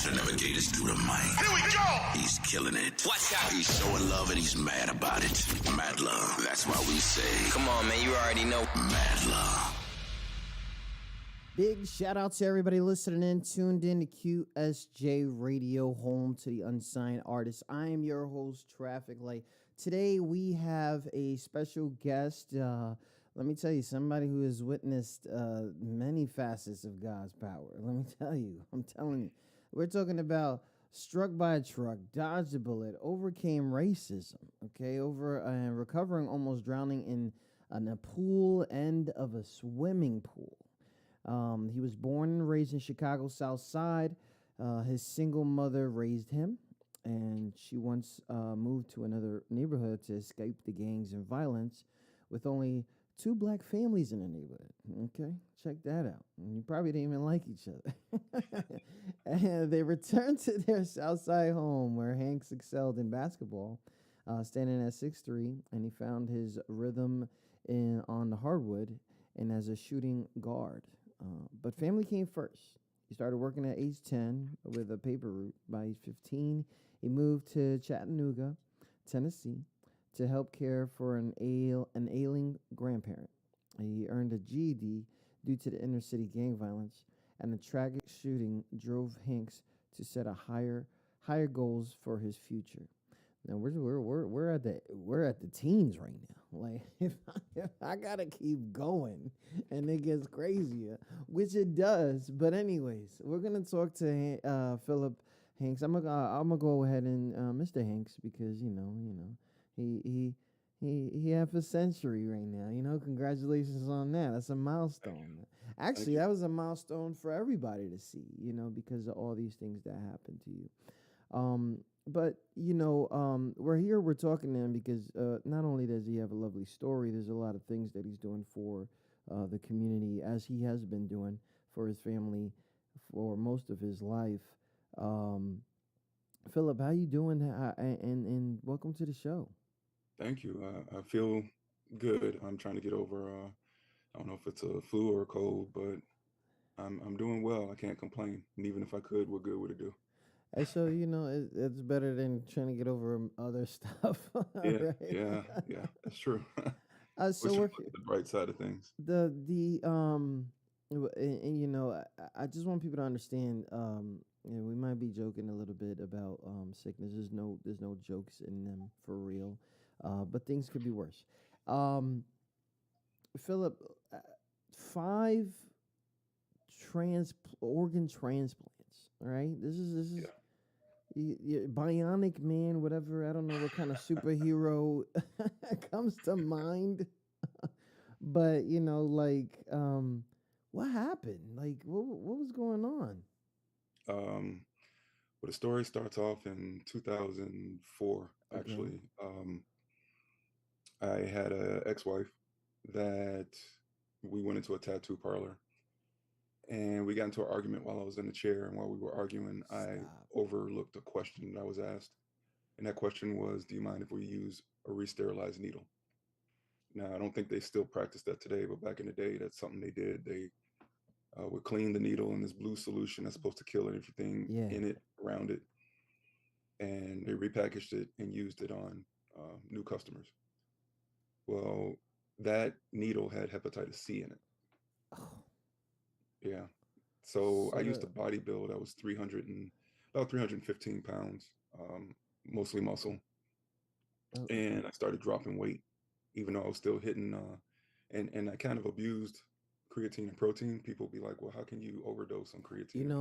to navigate us through the mic. Here we go! He's killing it. Watch out. He's showing love and he's mad about it. Mad love. That's why we say, come on, man, you already know. Mad love. Big shout out to everybody listening in, tuned in to QSJ Radio, home to the unsigned artists. I am your host, Traffic Light. Today we have a special guest. Let me tell you, somebody who has witnessed many facets of God's power. Let me tell you, I'm telling you. We're talking about struck by a truck, dodged a bullet, overcame racism, recovering almost drowning in a pool end of a swimming pool. He was born and raised in Chicago's South Side. His single mother raised him, and she once moved to another neighborhood to escape the gangs and violence with only 2 black families in the neighborhood. Okay, check that out. And you probably didn't even like each other. And they returned to their South Side home where Hanks excelled in basketball, standing at 6'3", and he found his rhythm on the hardwood and as a shooting guard. But family came first. He started working at age 10 with a paper route. By age 15, he moved to Chattanooga, Tennessee, to help care for an ailing grandparent. He earned a GED due to the inner city gang violence, and a tragic shooting drove Hanks to set higher goals for his future. Now we're at the teens right now. Like if I gotta keep going, and it gets crazier, which it does. But anyways, we're gonna talk to Phillip Hanks. I'm gonna go ahead and Mr. Hanks, because you know he half a century right now. Congratulations on that. That's a milestone. Actually, that was a milestone for everybody to see. Because of all these things that happened to you. But, we're here, we're talking to him because not only does he have a lovely story, there's a lot of things that he's doing for the community, as he has been doing for his family for most of his life. Phillip, how you doing? And welcome to the show. Thank you. I feel good. I'm trying to get over, I don't know if it's a flu or a cold, but I'm doing well. I can't complain. And even if I could, what good would it do? And so, it's better than trying to get over other stuff. Yeah, Right? yeah, that's true. So we're the bright side of things. I just want people to understand, we might be joking a little bit about sickness. There's no jokes in them for real. But things could be worse. Phillip, 5 organ transplants. All right, this is bionic man, whatever. I don't know what kind of superhero comes to mind, but what happened? Like, what was going on? Well, the story starts off in 2004. Actually, I had an ex-wife that we went into a tattoo parlor. And we got into an argument while I was in the chair. And while we were arguing, I overlooked a question that I was asked. And that question was, do you mind if we use a re-sterilized needle? Now, I don't think they still practice that today, but back in the day, that's something they did. They would clean the needle in this blue solution that's supposed to kill everything in it, around it. And they repackaged it and used it on new customers. Well, that needle had hepatitis C in it. Oh. Yeah. So I used to bodybuild. I was about 315 pounds, mostly muscle. And I started dropping weight, even though I was still hitting, and I kind of abused creatine and protein. People be like, well, how can you overdose on creatine and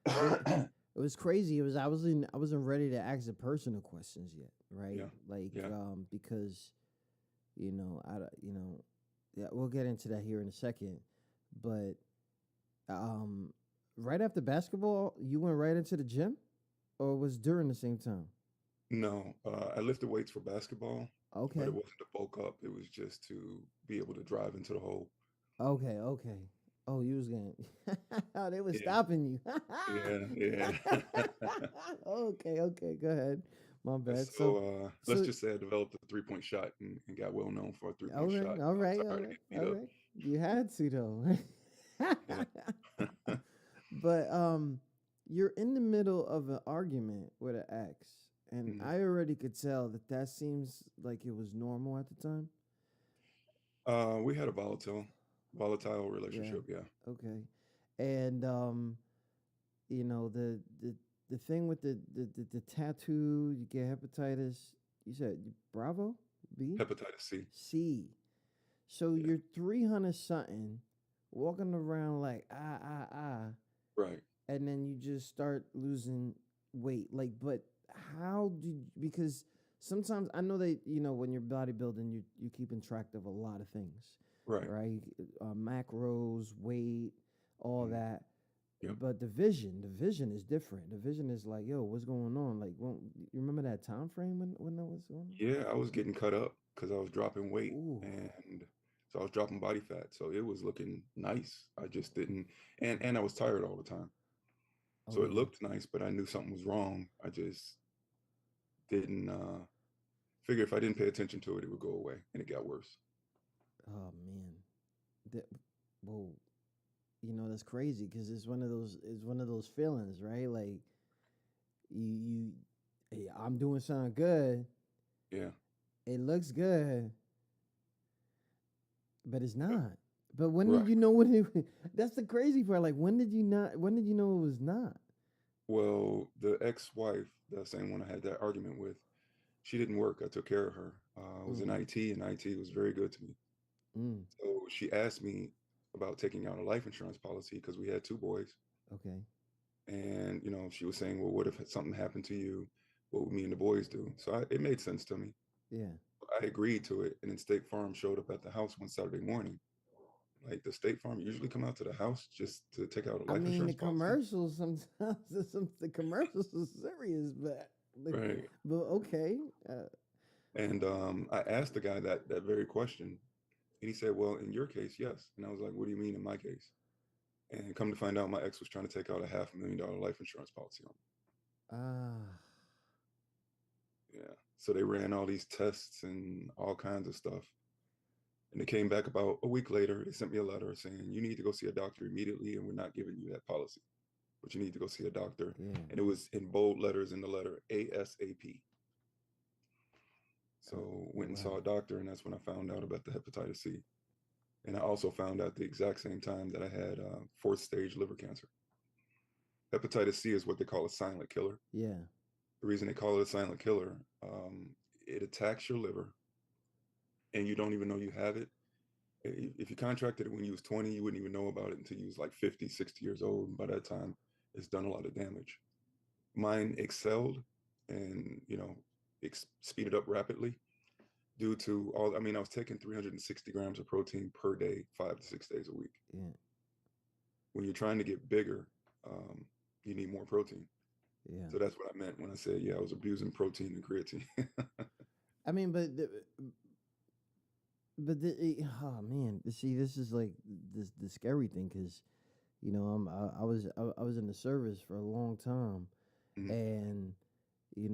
protein? It was crazy. I wasn't ready to ask the personal questions yet. Right. Because, we'll get into that here in a second. But right after basketball, you went right into the gym, or was during the same time? No, I lifted weights for basketball. Okay. But it wasn't to bulk up. It was just to be able to drive into the hole. Okay. Oh, you was getting... they were stopping you. Yeah. Okay. Go ahead. My bad. So let's just say I developed a 3-point shot and got well known for a 3-point shot. All right. You had to, though. But you're in the middle of an argument with an ex, and Mhm. I already could tell that that seems like it was normal at the time. We had a volatile Yeah. relationship. Yeah. Okay. And you know the thing with the tattoo, you get hepatitis. You said Bravo B Hepatitis C. C. So Yeah. you're 300 something, walking around like Right. and then you just start losing weight. Like, but how did, because sometimes I know that when you're bodybuilding, you're keeping track of a lot of things, Right. right? Macros, weight, all Mhm. that. Yep. But the vision is different. The vision is like, yo, what's going on? Like, you remember that time frame when that was going Yeah, I was getting cut up because I was dropping weight, on? Ooh, and so I was dropping body fat. So it was looking nice. I just didn't, and I was tired all the time. oh So it yeah, looked nice, but I knew something was wrong. I just didn't figure if I didn't pay attention to it, it would go away, and it got worse. oh man, that, whoa, that's crazy because it's one of those feelings, right? Like you hey, I'm doing something good. Yeah. It looks good, but it's not. But when Right. did you know when it? That's the crazy part. Like when did you not? When did you know it was not? Well, the ex-wife, the same one I had that argument with, she didn't work. I took care of her. I was in Mm, IT, and IT was very good to me. mm, So she asked me about taking out a life insurance policy because we had two boys. okay. And, she was saying, well, what if something happened to you? What would me and the boys do? So it made sense to me. Yeah. I agreed to it. And then State Farm showed up at the house one Saturday morning. Like the State Farm usually come out to the house just to take out a I life mean, the insurance policy. commercials sometimes the commercials are serious, Right. but okay. And I asked the guy that very question. And he said, well, in your case, yes. And I was like, what do you mean in my case? And come to find out, my ex was trying to take out a $500,000 life insurance policy on Ah, me. Yeah. So they ran all these tests and all kinds of stuff. And they came back about a week later. They sent me a letter saying, you need to go see a doctor immediately, and we're not giving you that policy, but you need to go see a doctor. yeah. And it was in bold letters in the letter, ASAP. Oh, So went and wow. saw a doctor, and that's when I found out about the hepatitis C. And I also found out the exact same time that I had fourth stage liver cancer. Hepatitis C is what they call a silent killer. Yeah. The reason they call it a silent killer, it attacks your liver, and you don't even know you have it. If you contracted it when you was 20, you wouldn't even know about it until you was like 50, 60 years old. And by that time, it's done a lot of damage. Mine excelled and, speeded up rapidly due to all, I mean, I was taking 360 grams of protein per day, 5 to 6 days a week. Yeah. When you're trying to get bigger, um, you need more protein. Yeah. So that's what I meant when I said, yeah, I was abusing protein and creatine. I mean, oh man, see, this is like the scary thing because I was in the service for a long time, Mhm. and we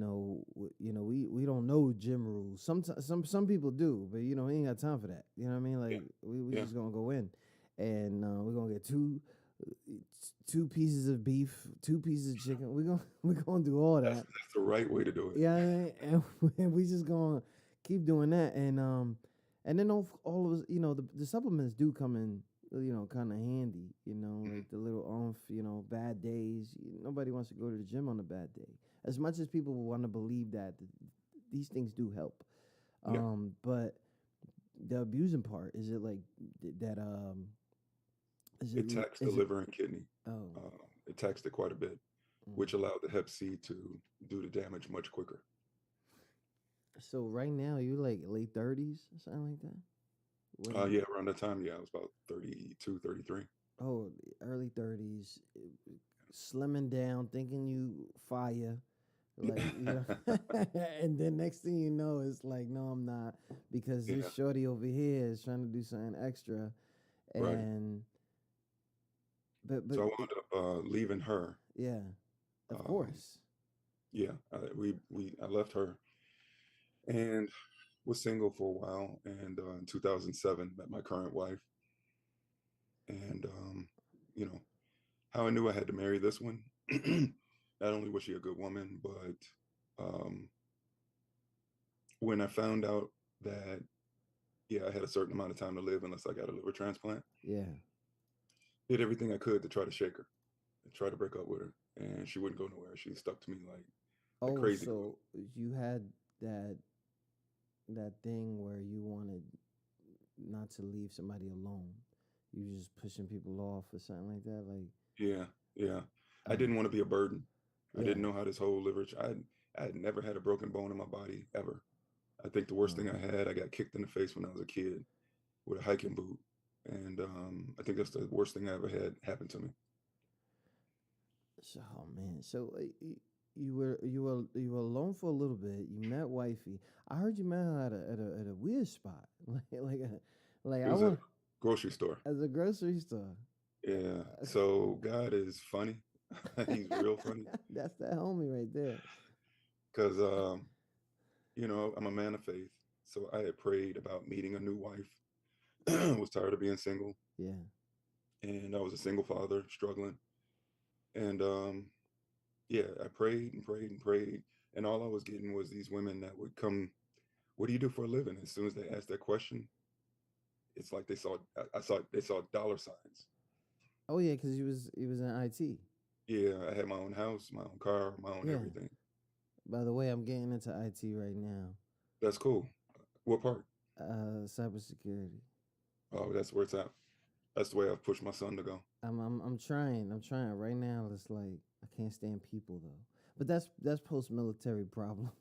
don't know gym rules. Some people do, but we ain't got time for that. You know what I mean? Yeah. Like we Yeah. just gonna go in, and we're gonna get two pieces of beef, two pieces of chicken. We gonna do all That's, that. that's the right way to do it. Yeah, and we just gonna keep doing that, and then all of us, the supplements do come in, kind of handy, Mhm. like the little bad days. Nobody wants to go to the gym on a bad day, as much as people want to believe that these things do help. Yeah. But the abusing part is it like that? It taxed the Is it? liver and kidney. Oh, It taxed it quite a bit, mm. which allowed the Hep C to do the damage much quicker. So right now you like late 30s or something like that. What do you? Yeah, around that time, yeah, I was about 32, 33. Oh, early 30s, slimming down, thinking you fire, like and then next thing you know, it's like, no, I'm not, because Yeah, this shorty over here is trying to do something extra, right. and but So I wound up leaving her. yeah, of Um, course, yeah, I left her and was single for a while. And in 2007, met my current wife, and you know, how I knew I had to marry this one. Not only was she a good woman, but when I found out that, yeah, I had a certain amount of time to live unless I got a liver transplant, Yeah. did everything I could to try to shake her and try to break up with her. And she wouldn't go nowhere. She stuck to me like Oh, crazy glue. so you had that that thing where you wanted not to leave somebody alone. You was just pushing people off or something like that. Like, Yeah, yeah. I oh, didn't want to be a burden. I yeah. didn't know how this whole liver. I had never had a broken bone in my body ever. I think the worst thing I got kicked in the face when I was a kid with a hiking boot, and I think that's the worst thing I ever had happen to me. So, oh man. So you were alone for a little bit. You met wifey. I heard you met her at a weird spot, like It I was a want grocery store. as a grocery store. Yeah. So God is funny. He's real funny That's that homie right there. because I'm a man of faith. So I had prayed about meeting a new wife. Was tired of being single, Yeah. and I was a single father struggling. And yeah, I prayed and prayed and prayed, and all I was getting was these women that would come. What do you do for a living? As soon as they asked that question, it's like they saw dollar signs. Oh yeah, because he was in IT. Yeah, I had my own house, my own car, my own Yeah. everything. By the way, I'm getting into IT right now. That's cool. What part? Cybersecurity. Oh, that's where it's at. That's the way I've pushed my son to go. I'm trying. I'm trying right now. It's like I can't stand people though. But that's post military problems.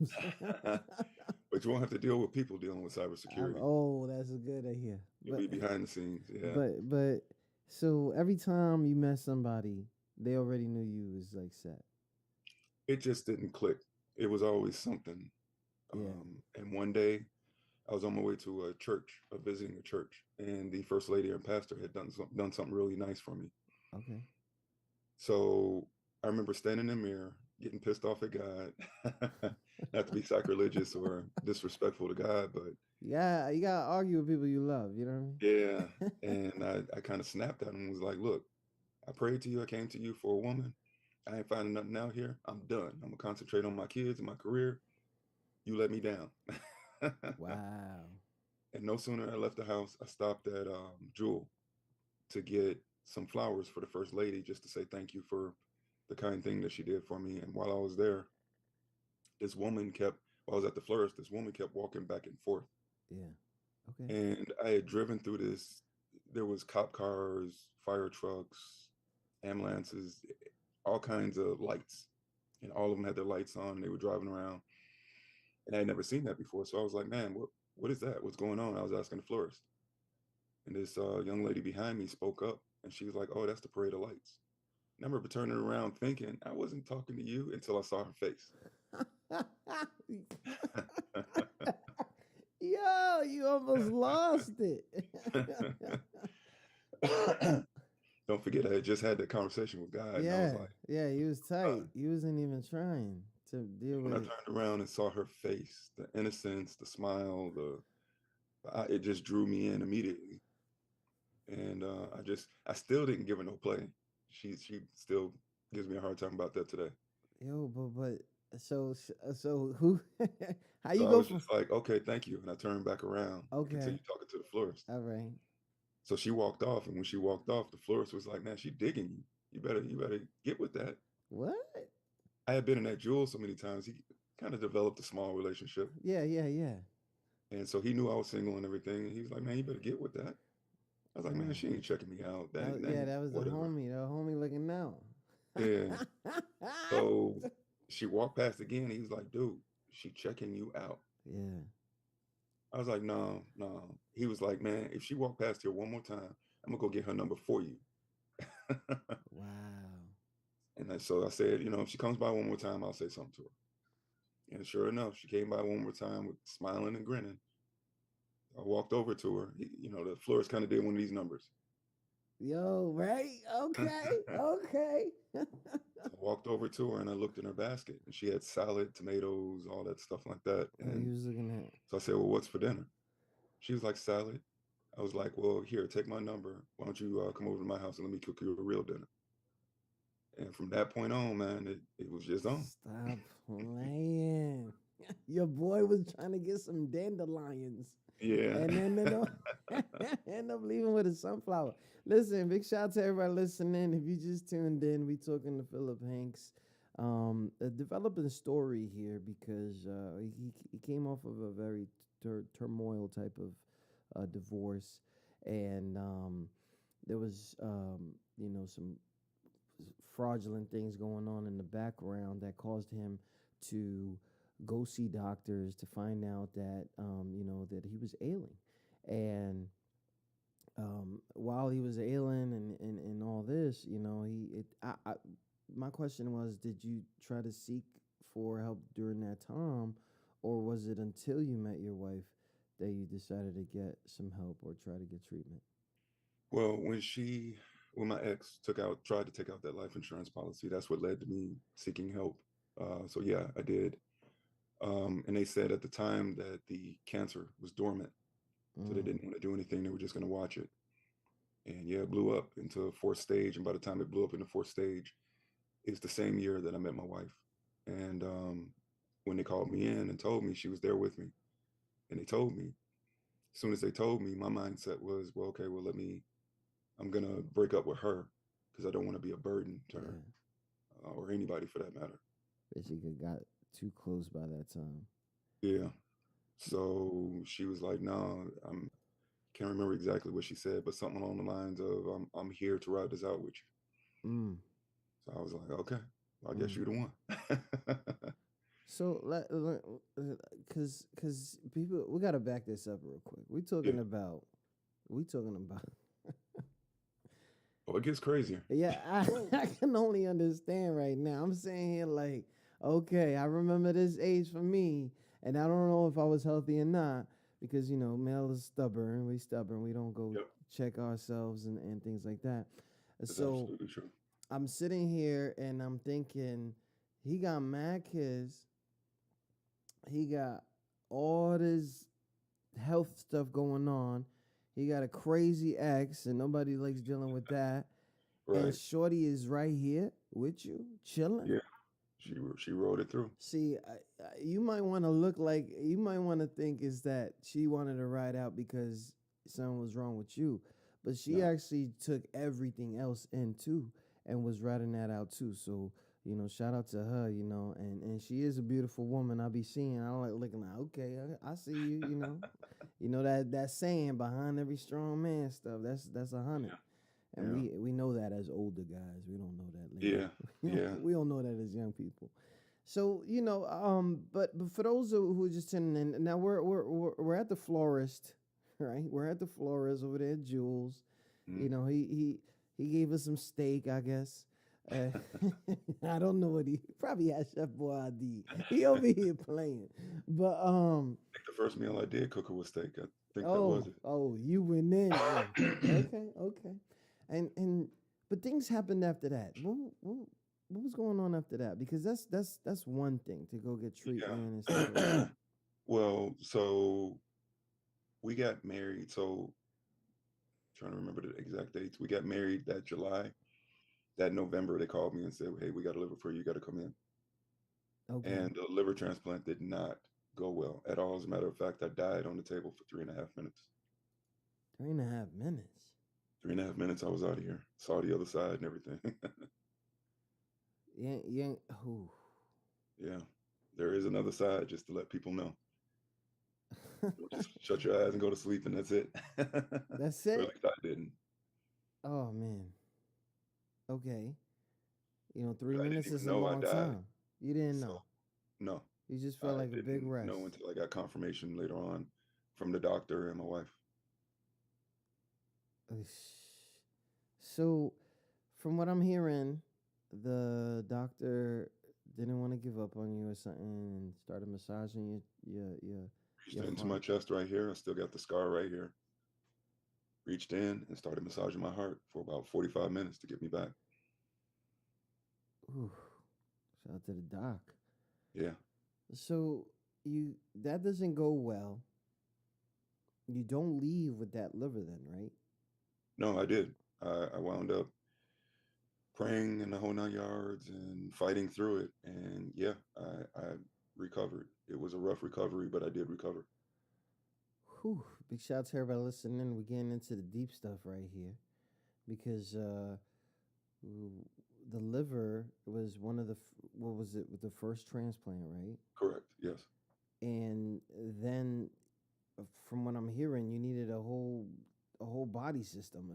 But you won't have to deal with people dealing with cybersecurity. Oh, that's a good idea. You'll be behind the scenes. Yeah. But so every time you met somebody, they already knew you was like set. It just didn't click. It was always something. Yeah. And one day I was on my way to a church, visiting a church, and the first lady and pastor had done something really nice for me. Okay. So I remember standing in the mirror, getting pissed off at God, not to be sacrilegious or disrespectful to God, but Yeah, you gotta argue with people you love. You know yeah. what I mean? And I kind of snapped at him and was like, look, I prayed to you. I came to you for a woman. I ain't finding nothing out here. I'm done. I'm going to concentrate on my kids and my career. You let me down. Wow. And no sooner I left the house, I stopped at Jewel to get some flowers for the first lady just to say thank you for the kind thing that she did for me. And while I was there, while I was at the florist, this woman kept walking back and forth. Yeah. Okay. And I had driven through this. There was cop cars, fire trucks, ambulances, all kinds of lights. And all of them had their lights on and they were driving around. And I had never seen that before. So I was like, man, what is that? What's going on? I was asking the florist. And this young lady behind me spoke up and she was like, oh, that's the parade of lights. And I remember turning around thinking, I wasn't talking to you until I saw her face. Yo, you almost lost it. Don't forget, I had just had that conversation with God. And I was like, yeah, he was tight. He wasn't even trying to deal when I with it. turned around and saw her face, the innocence, the smile, it just drew me in immediately. And I still didn't give her no play. She still gives me a hard time about that today. Yo, but so who? How you So I go was from? just like, okay, thank you. And I turned back around and Okay, continued talking to the florist. all right. So she walked off. And when she walked off, the florist was like, man, she digging you. You better get with that. What? I had been in that Jewel so many times. He kind of developed a small relationship. Yeah. And so he knew I was single and everything. And he was like, man, you better get with that. I was like, man, she ain't checking me out. That ain't That was the whatever. homie. The homie looking out. Yeah. So she walked past again. He was like, dude, she checking you out. Yeah. I was like, no. He was like, man, if she walked past here one more time, I'm gonna go get her number for you. Wow. And so I said, if she comes by one more time, I'll say something to her. And sure enough, she came by one more time with smiling and grinning. I walked over to her. The florist kind of did one of these numbers. Yo, right? Okay. I walked over to her and I looked in her basket and she had salad, tomatoes, all that stuff like that. And he was looking at. so I said, well, what's for dinner? She was like, salad. I was like, well, here, take my number. Why don't you come over to my house and let me cook you a real dinner? And from that point on, man, it was just on. Stop playing. Your boy was trying to get some dandelions Yeah. and then end up leaving with a sunflower. Listen, big shout out to everybody listening. If you just tuned in, we talking to Phillip Hanks. Developing story here because he came off of a very turmoil type of divorce, and there was some fraudulent things going on in the background that caused him to go see doctors to find out that that he was ailing, and while he was ailing and all this, my question was, did you try to seek for help during that time, or was it until you met your wife that you decided to get some help or try to get treatment? Well, when my ex tried to take out that life insurance policy, that's what led to me seeking help. So yeah, I did. And they said at the time that the cancer was dormant, so they didn't want to do anything. They were just going to watch it. And yeah, it blew up into fourth stage. And by the time it blew up into fourth stage, it's the same year that I met my wife. And when they called me in and told me, she was there with me, and they told me, as soon as they told me, my mindset was, well, okay, well, I'm going to break up with her because I don't want to be a burden to her or anybody for that matter. Basically got too close by that time. Yeah. So she was like, no, can't remember exactly what she said, but something along the lines of, I'm here to ride this out with you. So I was like, okay, well, I guess you're the one. So, because people, we gotta back this up real quick. We talking about. Oh, it gets crazier. Yeah, I can only understand right now. I'm saying here like, okay, I remember this age for me, and I don't know if I was healthy or not because male is stubborn. We stubborn. We don't go check ourselves and things like that. That's so absolutely true. I'm sitting here and I'm thinking, he got mad kids. He got all this health stuff going on. He got a crazy ex, and nobody likes dealing with that. Right. And Shorty is right here with you, chilling. Yeah, she rode it through. See, you might want to think is that she wanted to ride out because something was wrong with you, but she actually took everything else in too and was riding that out too. So shout out to her, and she is a beautiful woman. I be seeing, I like looking like, okay, I see you, that saying behind every strong man stuff. That's 100, and we know that as older guys. We don't know that later. Yeah, we don't know that as young people. So but for those who are just tuning in now, we're at the florist, right? We're at the florist over there, Jules. He gave us some steak, I guess. I don't know what he probably had Chef Boyardee. He over here playing, but I think the first meal I did cook was steak. I think that was it. Oh, you went in. Okay, and but things happened after that. What was going on after that? Because that's one thing to go get treatment and stuff like that. Well, so we got married. So trying to remember the exact dates. We got married that July. That November, they called me and said, hey, we got a liver for you. You got to come in. Okay. And the liver transplant did not go well at all. As a matter of fact, I died on the table for 3.5 minutes. 3.5 minutes? 3.5 minutes, I was out of here. Saw the other side and everything. Yeah. There is another side, just to let people know. Just shut your eyes and go to sleep, and that's it. That's it? Or at least I didn't. Oh, man. Okay. 3 minutes is a long time. You didn't know? No. You just felt like a big rest. No, until I got confirmation later on from the doctor and my wife. So, from what I'm hearing, the doctor didn't want to give up on you or something and started massaging your Reached into my chest right here. I still got the scar right here. Reached in and started massaging my heart for about 45 minutes to get me back. Ooh, shout out to the doc. Yeah. So that doesn't go well. You don't leave with that liver then, right? No, I did. I wound up praying in the whole 9 yards and fighting through it. And yeah, I recovered. It was a rough recovery, but I did recover. Whew. Big shout out to everybody listening. We're getting into the deep stuff right here because the liver was one of the what was it with the first transplant, right? Correct. Yes. And then, from what I'm hearing, you needed a whole body system.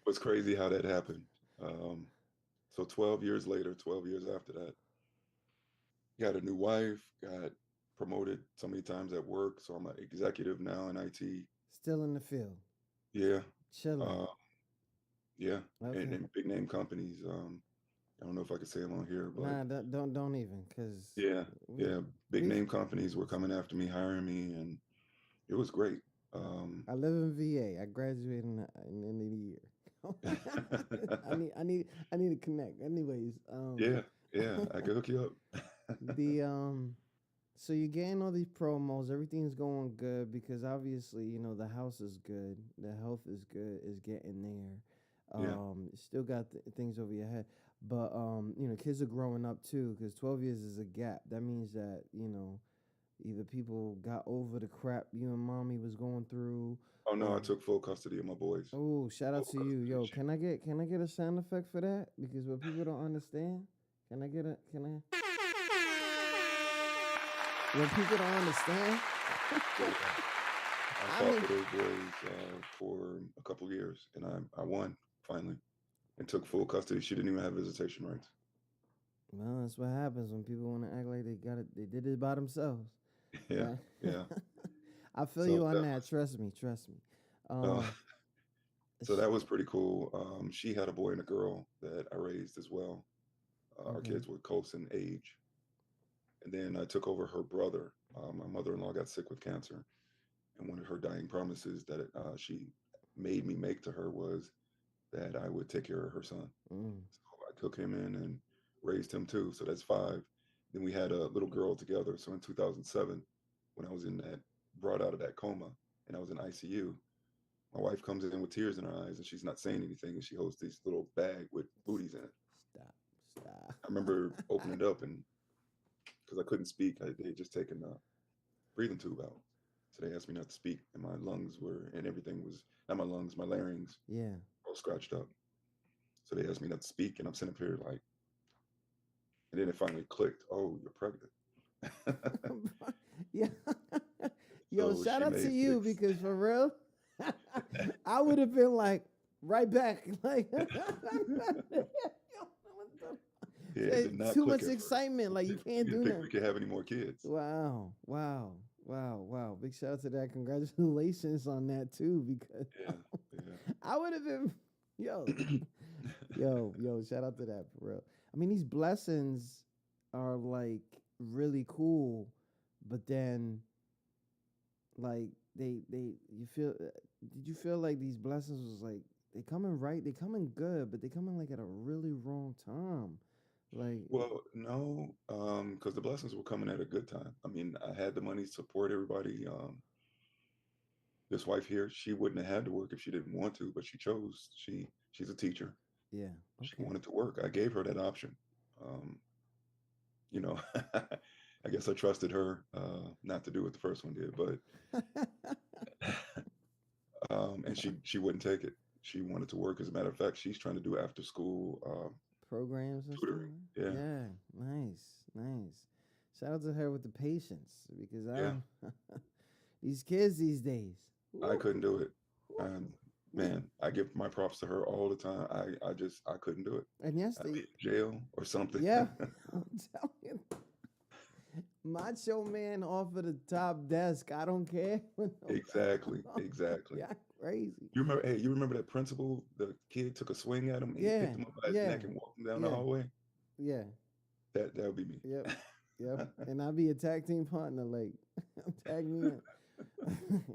It's crazy how that happened. So 12 years later, 12 years after that, got a new wife, got promoted so many times at work. So I'm an executive now in IT. Still in the field. Yeah. Chilling. Yeah. Okay. And big name companies. I don't know if I could say them on here, but nah, don't even, cause yeah, big name companies were coming after me, hiring me, and it was great. I live in VA. I graduated in the year. I need to connect. Anyways, yeah, I could hook you up. So you're getting all these promos. Everything's going good because obviously the house is good, the health is good, is getting there. Still got things over your head, but kids are growing up too because 12 years is a gap. That means that either people got over the crap you and mommy was going through. Oh no, I took full custody of my boys. Oh, shout out to you, yo! Can I get a sound effect for that? Because what people don't understand, can I? When people don't understand, I fought for those boys for a couple years, and I won finally, and took full custody. She didn't even have visitation rights. Well, that's what happens when people want to act like they got it. They did it by themselves. Yeah. I feel you on that. Trust me. So that was pretty cool. She had a boy and a girl that I raised as well. Our kids were close in age. And then I took over her brother. My mother-in-law got sick with cancer. And one of her dying promises that she made me make to her was that I would take care of her son. So I took him in and raised him too. So that's 5. Then we had a little girl together. So in 2007, when I was brought out of that coma and I was in ICU, my wife comes in with tears in her eyes and she's not saying anything. And she holds this little bag with booties in it. Stop. I remember opening it up and because I couldn't speak, they had just taken a breathing tube out. So they asked me not to speak, and my lungs and everything was, not my lungs, my larynx, all scratched up. So they asked me not to speak, and I'm sitting up here like, and then it finally clicked. Oh, you're pregnant. Yeah. Yo, so shout out to you because for real, I would have been like right back, like too much excitement. Like you can't do that. We can't have any more kids. Wow. Big shout out to that. Congratulations on that too, because I would have been, yo, shout out to that for real. I mean, these blessings are like really cool, but then like you feel, did you feel like these blessings was like they coming good, but they coming like at a really wrong time? Like, well, no, because the blessings were coming at a good time. I mean, I had the money to support everybody. This wife here, she wouldn't have had to work if she didn't want to, but she chose. She's a teacher. Yeah, she wanted to work. I gave her that option. I guess I trusted her not to do what the first one did, but and she wouldn't take it. She wanted to work. As a matter of fact, she's trying to do after school programs and tutoring. Stuff? Yeah, nice. Shout out to her with the patience because these kids these days. I couldn't do it. Man, I give my props to her all the time. I couldn't do it. And yes, I'd be in jail or something. Yeah, I'm telling you. Macho man off of the top desk. I don't care. Exactly. Yeah, crazy. You remember that principal? The kid took a swing at him and he picked him up by his neck and walked him down the hallway. Yeah. That would be me. Yep. And I'd be a tag team partner, like tag me in.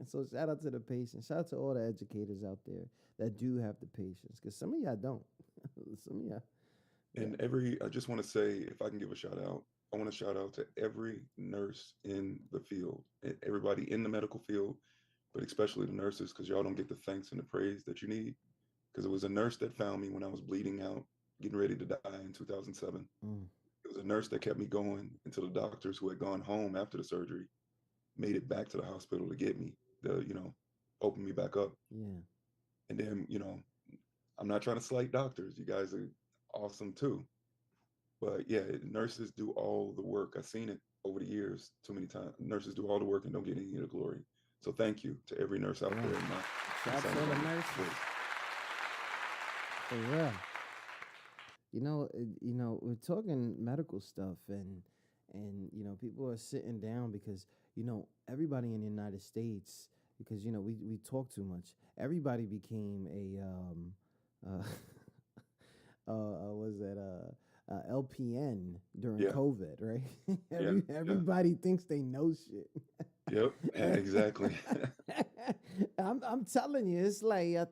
So shout out to the patience. Shout out to all the educators out there that do have the patience, because some of y'all don't. Some of y'all. And I just want to say, if I can give a shout out, I want to shout out to every nurse in the field, everybody in the medical field, but especially the nurses, because y'all don't get the thanks and the praise that you need. because it was a nurse that found me when I was bleeding out, getting ready to die in 2007. Mm. It was a nurse that kept me going until the doctors who had gone home after the surgery made it back to the hospital to get me, open me back up. Yeah. And then, I'm not trying to slight doctors. You guys are awesome too. But yeah, nurses do all the work. I've seen it over the years too many times. Nurses do all the work and don't get any of the glory. So thank you to every nurse out Yeah. there. Shout out to the nurses. For real. We're talking medical stuff, and people are sitting down because everybody in the United States, because we talk too much. Everybody became was that LPN during COVID, right? Everybody thinks they know shit. Yep, exactly. I'm telling you, it's like it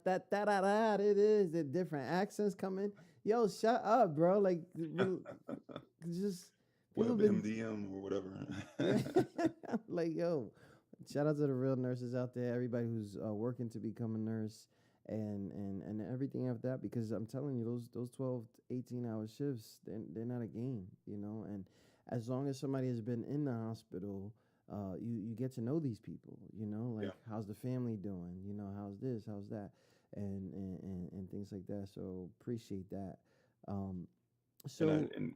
is the different accents coming. Yo, shut up, bro. Like, just WebMDM or whatever. Like, yo, shout out to the real nurses out there. Everybody who's working to become a nurse and everything after that. Because I'm telling you, those 12 to 18-hour shifts, they're not a game, And as long as somebody has been in the hospital, you get to know these people, like how's the family doing, how's this, how's that, and things like that. So appreciate that. And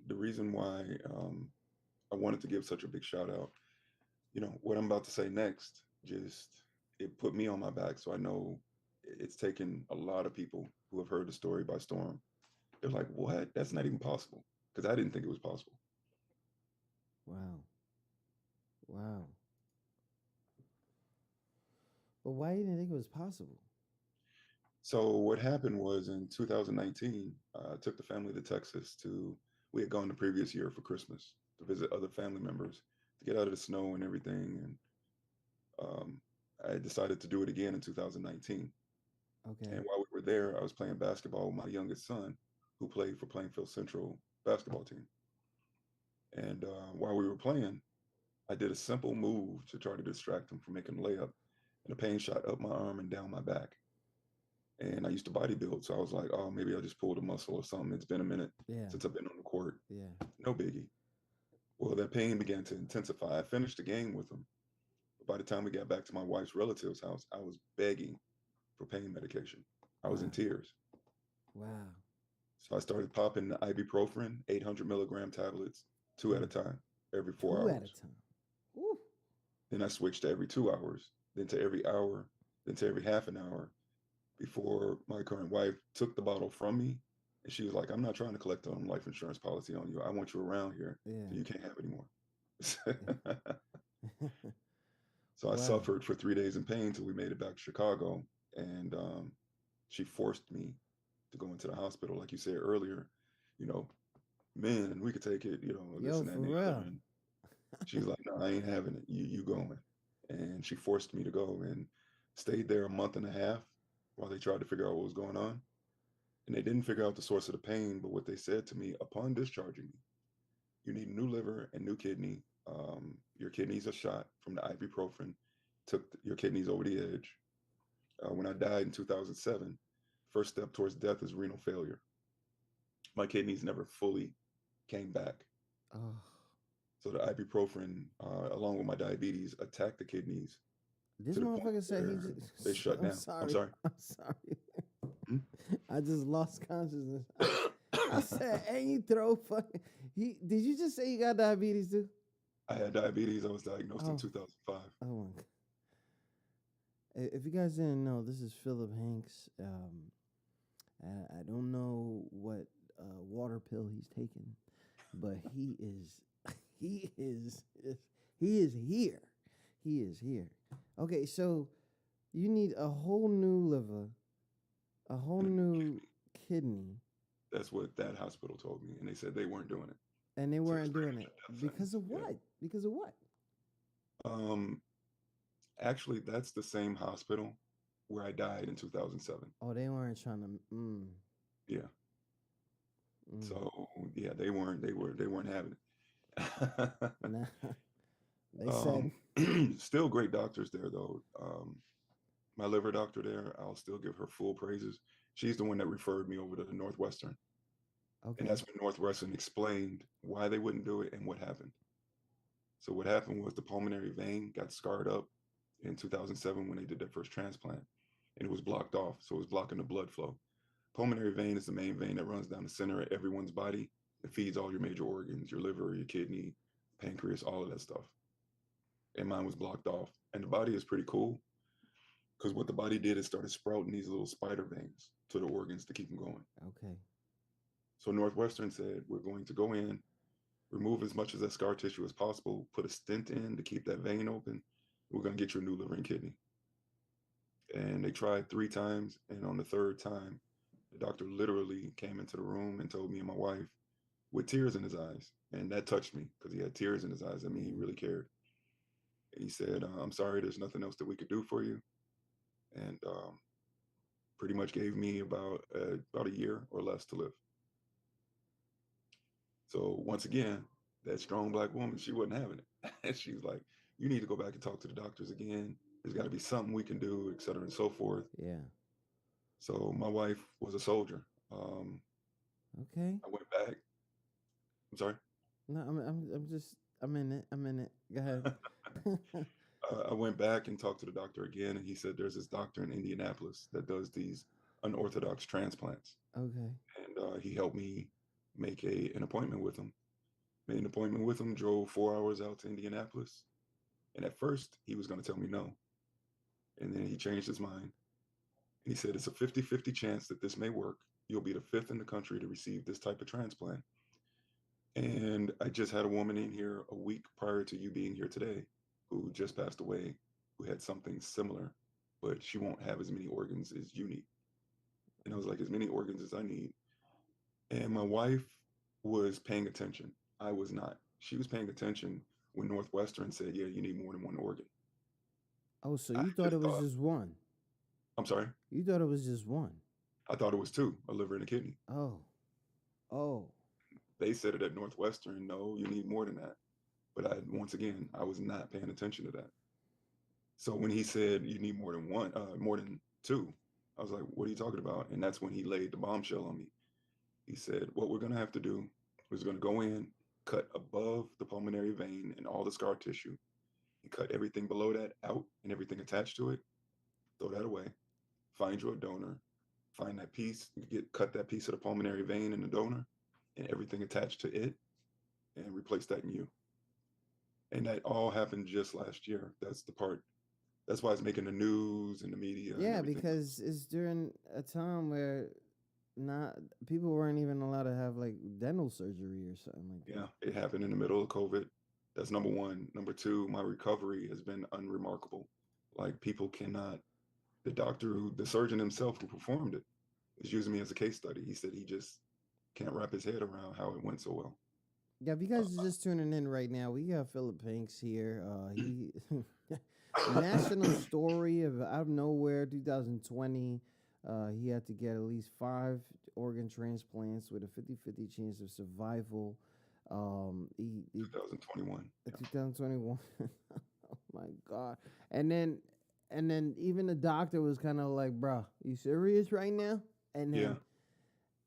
the reason why I wanted to give such a big shout out, what I'm about to say next, just it put me on my back. So I know it's taken a lot of people who have heard the story by storm. They're like, what? That's not even possible. Because I didn't think it was possible. Wow. But why didn't you think it was possible? So what happened was in 2019, I took the family to Texas we had gone the previous year for Christmas to visit other family members, to get out of the snow and everything. And I decided to do it again in 2019. Okay. And while we were there, I was playing basketball with my youngest son, who played for Plainfield Central basketball team. And while we were playing, I did a simple move to try to distract him from making a layup, and the pain shot up my arm and down my back. And I used to bodybuild, so I was like, oh, maybe I just pulled a muscle or something. It's been a minute since I've been on the court. Yeah. No biggie. Well, that pain began to intensify. I finished the game with him. But by the time we got back to my wife's relative's house, I was begging for pain medication. I was in tears. Wow. So I started popping the ibuprofen, 800 milligram tablets, 2 at a time, every 4 hours. 2 at a time. Woo. Then I switched to every 2 hours, then to every hour, then to every half an hour, before my current wife took the bottle from me. And she was like, I'm not trying to collect a life insurance policy on you. I want you around here. Yeah. So you can't have any more. So I suffered for 3 days in pain till we made it back to Chicago. And she forced me to go into the hospital. Like you said earlier, men, we could take it, this and that. And real. And she's like, no, I ain't having it. You going. And she forced me to go and stayed there a month and a half while they tried to figure out what was going on. And they didn't figure out the source of the pain, but what they said to me upon discharging me, you need a new liver and new kidney. Your kidneys are shot from the ibuprofen, took your kidneys over the edge. When I died in 2007, first step towards death is renal failure. My kidneys never fully came back. Oh. So the ibuprofen, along with my diabetes, attacked the kidneys. This motherfucker said they shut down. I'm sorry. Hmm? I just lost consciousness. I said, and you throw fucking. Did you just say you got diabetes too? I had diabetes. I was diagnosed in 2005. Oh my God. If you guys didn't know, this is Phillip Hanks. I don't know what water pill he's taking, but he is here. He is here. Okay, so you need a whole new liver, a whole new kidney. That's what that hospital told me, and they said they weren't doing it. And they weren't doing it because of what? Yeah. Because of what? Actually, that's the same hospital where I died in 2007. Oh, they weren't trying to. Yeah. So yeah, they weren't having it. Nah. They said still great doctors there though. My liver doctor there, I'll still give her full praises. She's the one that referred me over to the Northwestern. And Okay. that's when Northwestern explained why they wouldn't do it and what happened. So what happened was the pulmonary vein got scarred up in 2007 when they did their first transplant, and it was blocked off. So it was blocking the blood flow. Pulmonary vein is the main vein that runs down the center of everyone's body. It feeds all your major organs, your liver, your kidney, pancreas, all of that stuff. And mine was blocked off. And the body is pretty cool because what the body did is started sprouting these little spider veins to the organs to keep them going. Okay. So Northwestern said, we're going to go in, remove as much of that scar tissue as possible, put a stent in to keep that vein open. We're going to get you a new liver and kidney. And they tried 3 times. And on the 3rd time, the doctor literally came into the room and told me and my wife with tears in his eyes. And that touched me because he had tears in his eyes. I mean, he really cared. And he said, I'm sorry, there's nothing else that we could do for you. And pretty much gave me about a year or less to live. So once again, that strong Black woman, she wasn't having it. And she's like, you need to go back and talk to the doctors again. There's got to be something we can do, et cetera, and so forth. Yeah. So my wife was a soldier. Okay. I went back. I'm sorry. No, I'm in it. I'm in it. Go ahead. I went back and talked to the doctor again, and he said there's this doctor in Indianapolis that does these unorthodox transplants. Okay. And he helped me make an appointment with him. Made an appointment with him, drove 4 hours out to Indianapolis. And at first, he was going to tell me no. And then he changed his mind. And he said, it's a 50-50 chance that this may work. You'll be the 5th in the country to receive this type of transplant. And I just had a woman in here a week prior to you being here today who just passed away, who had something similar, but she won't have as many organs as you need. And I was like, as many organs as I need. And my wife was paying attention. I was not. She was paying attention when Northwestern said, yeah, you need more than one organ. Oh, so you thought it was just one? I'm sorry? You thought it was just one? I thought it was 2, a liver and a kidney. Oh. They said it at Northwestern, no, you need more than that. But once again, I was not paying attention to that. So when he said you need more than one, more than 2, I was like, what are you talking about? And that's when he laid the bombshell on me. He said, what we're going to have to do is going to go in, cut above the pulmonary vein and all the scar tissue, and cut everything below that out and everything attached to it, throw that away, find you a donor, find that piece, cut that piece of the pulmonary vein in the donor and everything attached to it and replace that in you. And that all happened just last year. That's the part. That's why it's making the news and the media. Yeah, and because it's during a time where not people weren't even allowed to have like dental surgery or something like that. Yeah, it happened in the middle of COVID. That's number 1. Number 2, my recovery has been unremarkable. Like people cannot, the surgeon himself who performed it is using me as a case study. He said he just can't wrap his head around how it went so well. Yeah, if you guys are just tuning in right now, we got Phillip Hanks here. He national story of out of nowhere, 2020. He had to get at least 5 organ transplants with a 50-50 chance of survival. 2021. 2021. Oh my God! And then even the doctor was kind of like, "Bro, you serious right now?" And then. Yeah.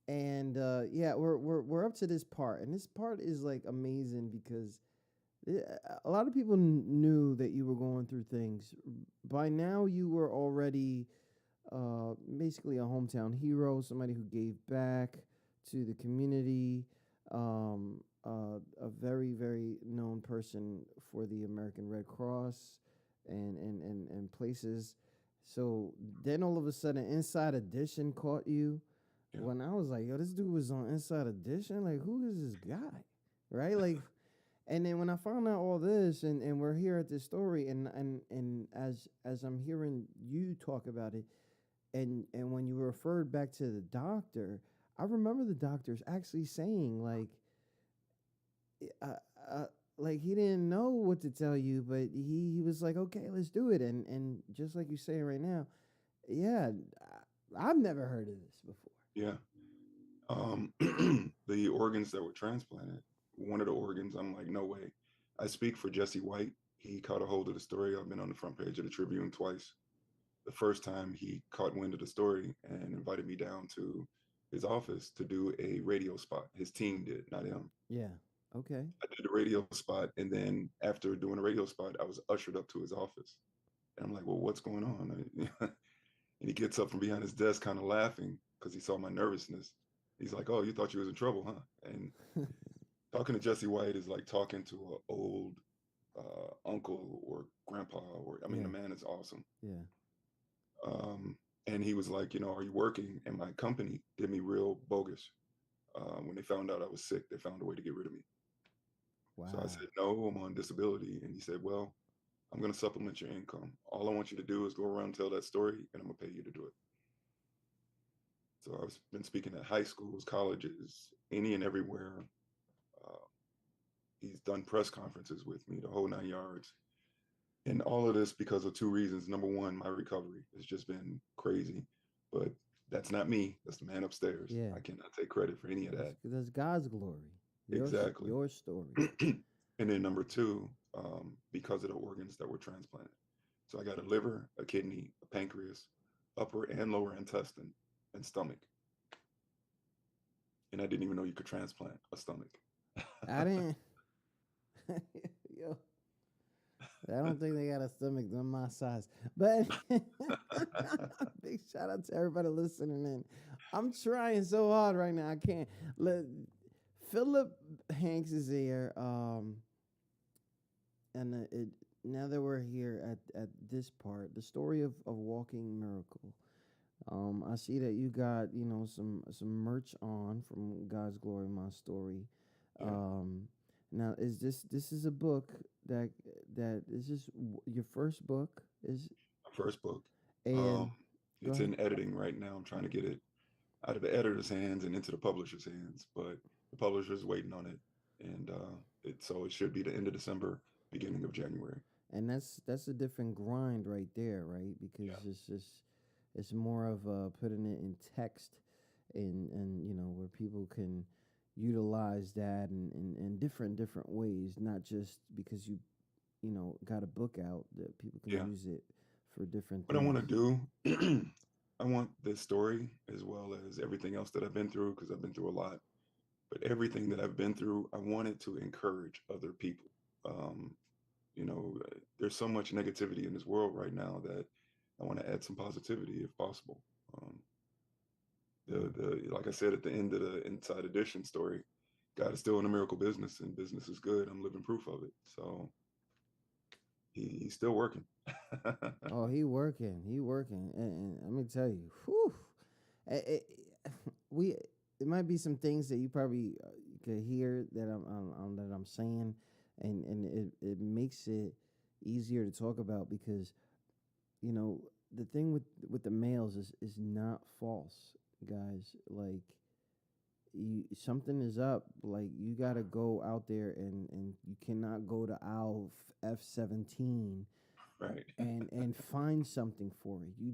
And yeah, we're up to this part, and this part is like amazing because a lot of people knew that you were going through things. By now, you were already basically a hometown hero, somebody who gave back to the community, a very, very known person for the American Red Cross and places. So then all of a sudden, Inside Edition caught you. Yeah. When I was like, yo, this dude was on Inside Edition. Like, who is this guy? Right? Like, and then when I found out all this and we're here at this story and as I'm hearing you talk about it, and when you referred back to the doctor, I remember the doctors actually saying like he didn't know what to tell you, but he was like, okay, let's do it. And just like you're saying right now, yeah, I've never heard of this before. Yeah. The organs that were transplanted, one of the organs, I'm like, no way. I speak for Jesse White. He caught a hold of the story. I've been on the front page of the Tribune twice. the first time he caught wind of the story and invited me down to his office to do a radio spot. His team did, not him. Yeah. Okay. I did a radio spot, and then after doing a radio spot, I was ushered up to his office. And I'm like, well, what's going on? And he gets up from behind his desk kind of laughing because he saw my nervousness. He's like, oh, you thought you was in trouble, huh? And talking to Jesse White is like talking to an old uncle or grandpa, or I mean, the man is awesome. Yeah. And he was like, are you working? And my company did me real bogus. When they found out I was sick, they found a way to get rid of me. Wow. So I said, no, I'm on disability. And he said, well, I'm going to supplement your income. All I want you to do is go around and tell that story, and I'm going to pay you to do it. So I've been speaking at high schools, colleges, any and everywhere. He's done press conferences with me, the whole 9 yards. And all of this because of two reasons. Number one, my recovery has just been crazy. But that's not me. That's the man upstairs. Yeah. I cannot take credit for any of that. That's God's glory. Exactly. Your story. And then number two, because of the organs that were transplanted. So I got a liver, a kidney, a pancreas, upper and lower intestine, and stomach. And I didn't even know you could transplant a stomach. I didn't. Yo, I don't think they got a stomach on my size. But big shout out to everybody listening in. I'm trying so hard right now. I can't. Phillip Hanks is here. And now that we're here at this part, the story of Walking Miracle. I see that you got some merch on from God's Glory, My Story. Yeah. Now this is a book that is this your first book? Is my first book? And it's in editing right now. I'm trying to get it out of the editor's hands and into the publisher's hands, but the publisher's waiting on it, and so it should be the end of December, beginning of January. And that's a different grind right there, right? Because it's more of putting it in text, and where people can utilize that in different ways, not just because you got a book out, that people can use it for different things. What I want to do, I want this story as well as everything else that I've been through, because I've been through a lot, but everything that I've been through, I wanted to encourage other people. There's so much negativity in this world right now that I want to add some positivity if possible. Like I said at the end of the Inside Edition story, God is still in the miracle business, and business is good. I'm living proof of it. So he's still working. Oh, he working, and let me tell you, whew, it might be some things that you probably could hear that I'm saying, and it makes it easier to talk about, because the thing with the males is not false, guys. Like, something is up. Like, you gotta go out there, and you cannot go to aisle F17 right and find something for it. You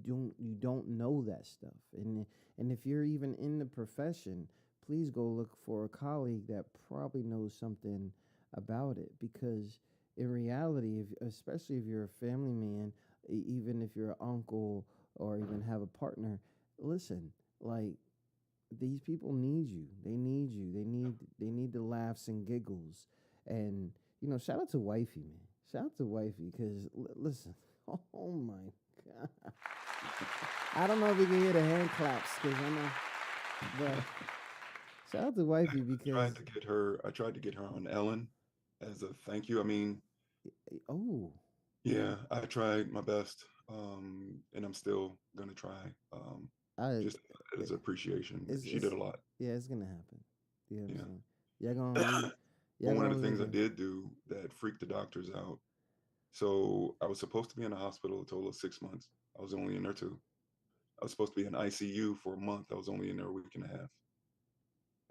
don't know that stuff, and if you're even in the profession, please go look for a colleague that probably knows something about it, because in reality, especially if you're a family man, even if you're an uncle or even have a partner, listen, like, these people need you. They need you. They need the laughs and giggles. And shout out to Wifey, man. Shout out to Wifey, because listen, oh my God, I don't know if we can hear the hand claps, because I know, but shout out to Wifey, because I tried to get her on Ellen as a thank you. I mean, yeah, I tried my best, and I'm still gonna try. Just as appreciation. She did a lot. Yeah, it's gonna happen. You know what I'm saying? You're gonna. Well, one of the things I did do that freaked the doctors out. So I was supposed to be in the hospital a total of 6 months. I was only in there 2. I was supposed to be in ICU for a month. I was only in there a week and a half.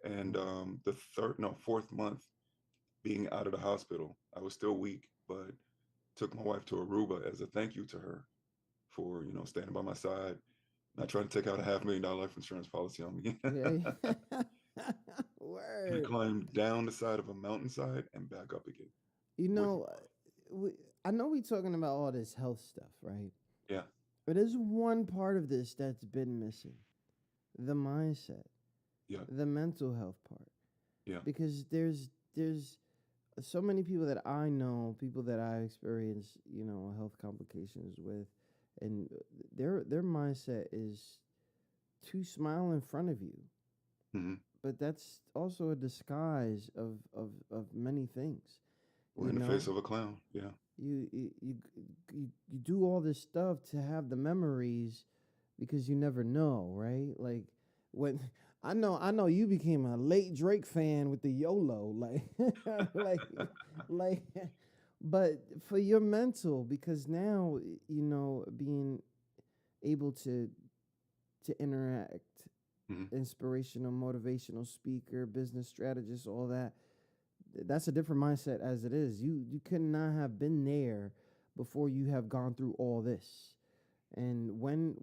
And the fourth month being out of the hospital, I was still weak, but took my wife to Aruba as a thank you to her for standing by my side, not trying to take out a $500,000 life insurance policy on me. Word. And climbed down the side of a mountainside and back up again. I know we talking about all this health stuff, right? Yeah. But there's one part of this that's been missing: the mindset, Yeah. the mental health part. Yeah. Because there's so many people that I know, people that I experience, health complications with, and their mindset is to smile in front of you. Mm-hmm. But that's also a disguise of many things. Or in the face of a clown. Yeah. You do all this stuff to have the memories because you never know, right? Like when I know you became a late Drake fan with the YOLO, like like like but for your mental, because now being able to interact, Mm-hmm. inspirational, motivational speaker, business strategist, all that, that's a different mindset as it is. You could not have been there before you have gone through all this. And when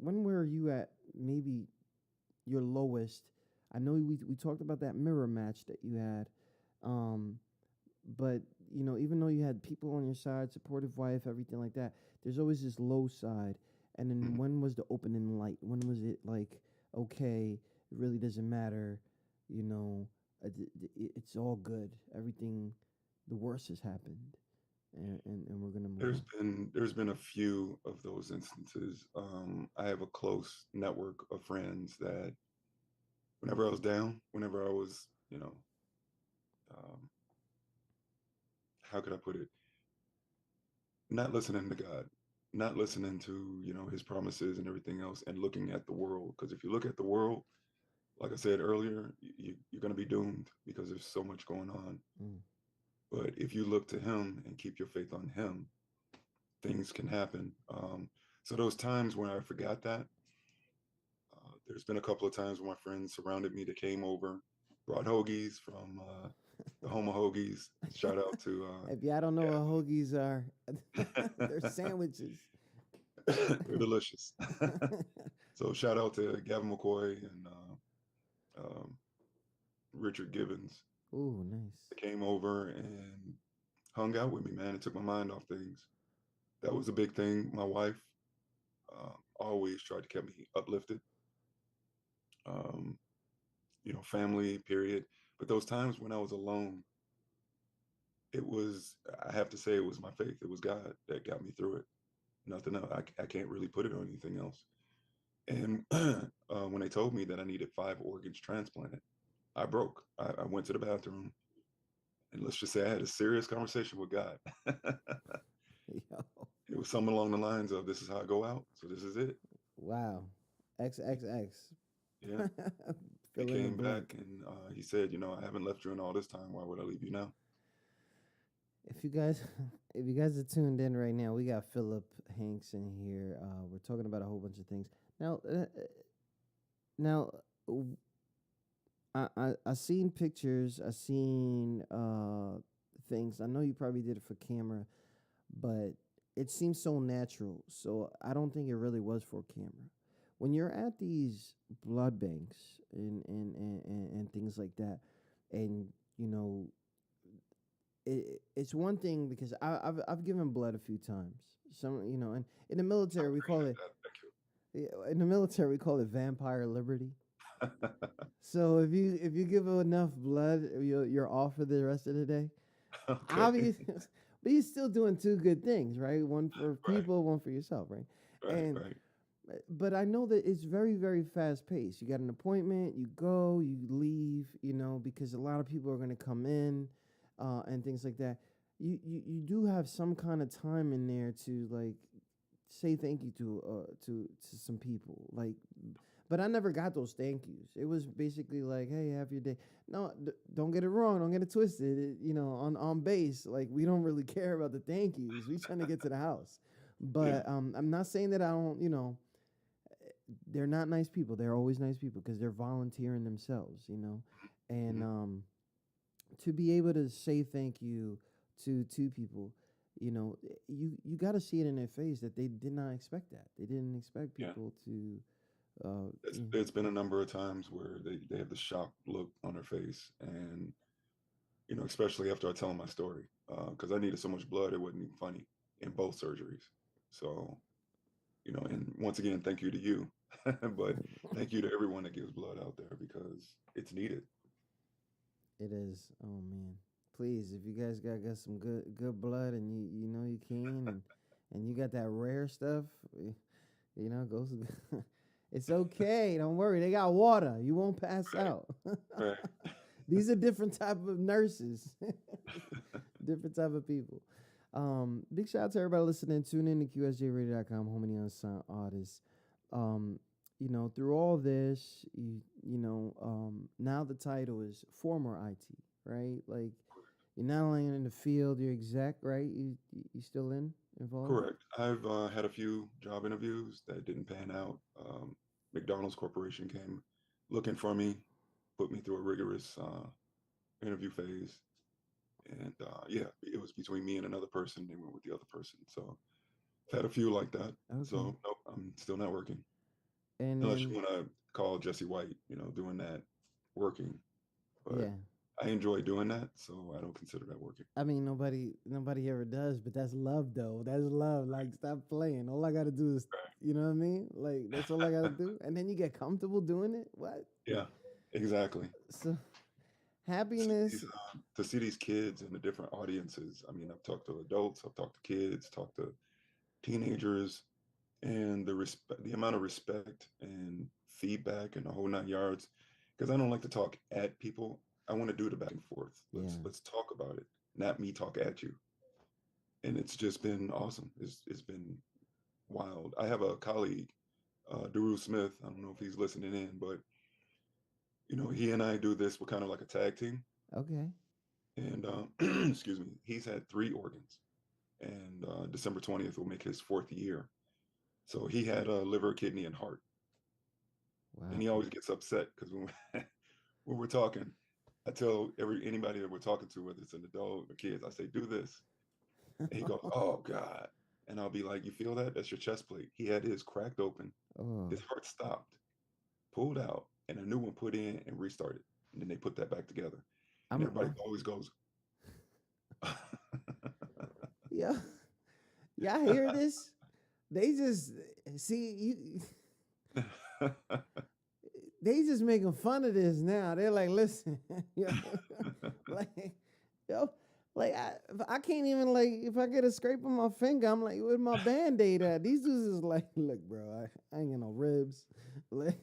were you at maybe your lowest? I know we talked about that mirror match that you had, um, but even though you had people on your side, supportive wife, everything like that, there's always this low side. And then Mm-hmm. when was the opening light? When was it like, okay, it really doesn't matter, you know, it's all good. Everything, the worst has happened, and we're gonna move on. There's been a few of those instances. I have a close network of friends that whenever I was down, whenever I was, um, how could I put it? Not listening to God, not listening to, his promises and everything else, and looking at the world. Because if you look at the world, like I said earlier, you're going to be doomed because there's so much going on. Mm. But if you look to him and keep your faith on him, things can happen. So those times when I forgot that, there's been a couple of times when my friends surrounded me that came over, brought hoagies from the home of hoagies. Shout out to If y'all don't know what hoagies are, they're sandwiches. they're delicious. So shout out to Gavin McCoy and um, Richard Gibbons. Ooh, nice. They came over and hung out with me, man. It took my mind off things. That was a big thing. My wife always tried to keep me uplifted. Um, family, period. But those times when I was alone, it was, I have to say, it was my faith. It was God that got me through it. Nothing else. I can't really put it on anything else. And when they told me that I needed 5 organs transplanted, I broke. I went to the bathroom, and let's just say I had a serious conversation with God. Yo, It was something along the lines of, "This is how I go out, so this is it." wow, XXX. Yeah. He Fill in the came back blank. and he said, "I haven't left you in all this time. Why would I leave you now?" If you guys, if you guys are tuned in right now, we got Phillip Hanks in here. We're talking about a whole bunch of things. Now, w- I seen pictures. I seen things. I know you probably did it for camera, but it seems so natural. So I don't think it really was for camera. When you're at these blood banks and things like that, and you know it's one thing because I've given blood a few times. Some and in the military we call it in the military we call it vampire liberty. So if you give enough blood, you're off for the rest of the day. Okay. Obviously, but you're still doing two good things, right? One for Right. people, one for yourself, right? Right. And Right. but I know that it's very, very fast paced. You got an appointment, you go, you leave, because a lot of people are going to come in, and things like that. You do have some kind of time in there to like say thank you to some people, like. But I never got those thank yous. It was basically like, "Hey, have your day." No, don't get it wrong. Don't get it twisted. On base, like we don't really care about the thank yous. We trying to get to the house. Yeah. But I'm not saying that I don't. They're not nice people. They're always nice people because they're volunteering themselves. And Mhm. to be able to say thank you to two people, you got to see it in their face that they did not expect that. They didn't expect Yeah. people to. Uh, It's been a number of times where they have the shocked look on their face, and especially after I tell them my story, because I needed so much blood, it wasn't even funny in both surgeries. So And once again, thank you to you, but thank you to everyone that gives blood out there because it's needed. It is. Oh man. Please, if you guys got some good blood and you know you can and you got that rare stuff, go. It's okay. Don't worry. They got water. You won't pass out. Right. These are different type of nurses, different type of people. Big shout out to everybody listening. Tune in to QSJRadio.com, home of the unsigned artists. Through all this, now the title is former IT, right? Like you're not only in the field, you're exec, right? You still involved? Correct. I've had a few job interviews that didn't pan out. McDonald's Corporation came looking for me, put me through a rigorous interview phase. And yeah, it was between me and another person. They went with the other person. So I've had a few like that. Okay. So nope, I'm still not working. And unless you want to call Jesse White, doing that working. But yeah, I enjoy doing that, so I don't consider that working. I mean, nobody ever does, but that's love, though. That's love. Like, stop playing. All I gotta do is, you know what I mean? Like, that's all I gotta do, and then you get comfortable doing it. What? Yeah, exactly. So, happiness. To see these kids and the different audiences. I mean, I've talked to adults, I've talked to kids, talked to teenagers, and the amount of respect and feedback and the whole 9 yards. Because I don't like to talk at people. I want to do the back and forth. Let's talk about it, not me talk at you. And it's just been awesome. It's been wild. I have a colleague, Daru Smith. I don't know if he's listening in, but he and I do this. We're kind of like a tag team. Okay. And excuse me, he's had 3 organs, and December 20th will make his 4th year. So he had a liver, kidney, and heart. Wow. And he always gets upset because when we're talking, I tell anybody that we're talking to, whether it's an adult or kids, I say, do this. And he goes, oh God. And I'll be like, you feel that? That's your chest plate. He had his cracked open. Oh. His heart stopped, pulled out, and a new one put in and restarted. And then they put that back together. And everybody always goes, yeah. Y'all hear this? They just see you. They just making fun of this now. They're like, listen, I can't even if I get a scrape on my finger, I'm like, where's my Band-Aid at? These dudes is like, look, bro, I ain't got no ribs, but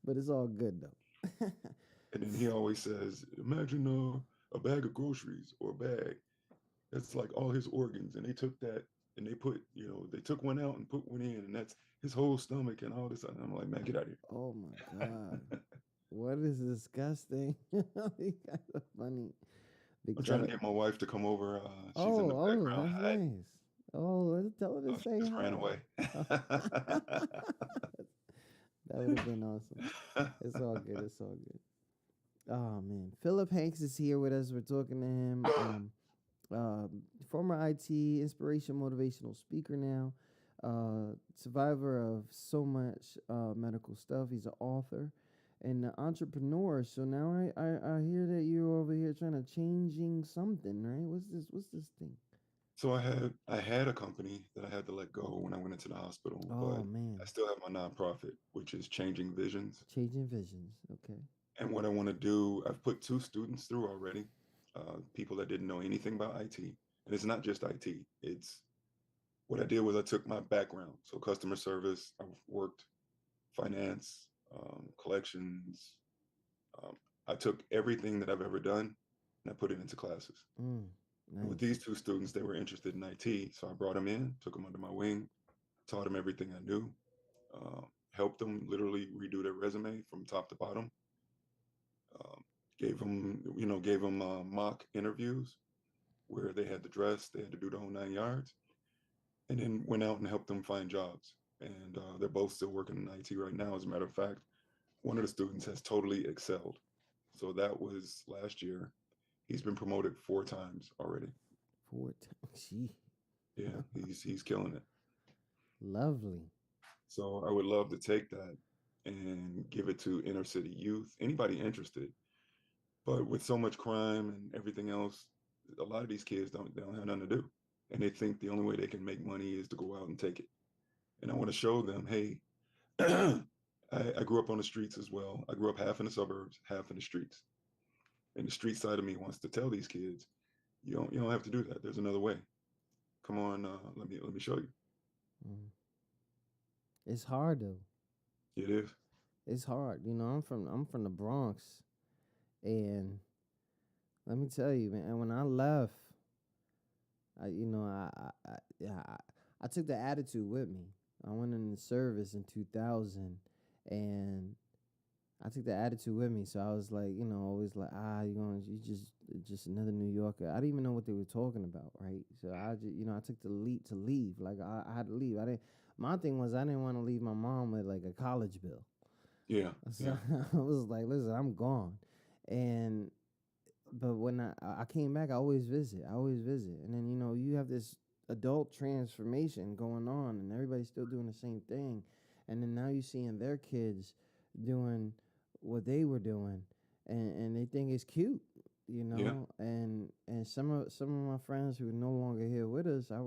it's all good though. And then he always says, imagine a bag of groceries or a bag. That's like all his organs, and they took that and they put, they took one out and put one in, and that's his whole stomach and all this. And I'm like, man, get out of here. Oh my God. What is disgusting? You guys are funny. I'm trying to get my wife to come over. She's in the background. That's nice. Oh, let's tell her to say just hi. Ran away. That would have been awesome. It's all good. It's all good. Oh man, Phillip Hanks is here with us. We're talking to him. Former IT inspiration motivational speaker now, survivor of so much medical stuff. He's an author and an entrepreneur. So now I hear that you're over here trying to changing something, right? What's this thing? So I had a company that I had to let go when I went into the hospital. But man, I still have my nonprofit, which is Changing Visions. Changing Visions, okay. And what I want to do, I've put 2 students through already. People that didn't know anything about IT. And it's not just IT. It's what I did was I took my background. So customer service, I've worked finance, collections. I took everything that I've ever done and I put it into classes. Nice. With these 2 students, they were interested in IT. So I brought them in, took them under my wing, taught them everything I knew, helped them literally redo their resume from top to bottom. Gave them mock interviews where they had to dress, they had to do the whole 9 yards, and then went out and helped them find jobs. And they're both still working in IT right now. As a matter of fact, one of the students has totally excelled. So that was last year. He's been promoted 4 times already. 4 times, gee. Yeah, he's killing it. Lovely. So I would love to take that and give it to inner city youth, anybody interested. But with so much crime and everything else, a lot of these kids don't have nothing to do. and they think the only way they can make money is to go out and take it. And I want to show them, hey, I grew up on the streets as well. I grew up half in the suburbs, half in the streets. And the street side of me wants to tell these kids, you don't have to do that. There's another way. Come on, let me show you. Mm. It's hard though. It is. It's hard. I'm from the Bronx, and let me tell you, man. When I left, I took the attitude with me. I went in the service in 2000, and I took the attitude with me. So I was like, always like, you just another New Yorker. I didn't even know what they were talking about, right? So I just, I took the leap to leave. Like I had to leave. My thing was I didn't want to leave my mom with like a college bill. Yeah. So I was like, listen, I'm gone. But when I came back, I always visit. And then, you have this adult transformation going on, and everybody's still doing the same thing. And then now you're seeing their kids doing what they were doing, and they think it's cute, Yeah. And some of my friends who are no longer here with us, I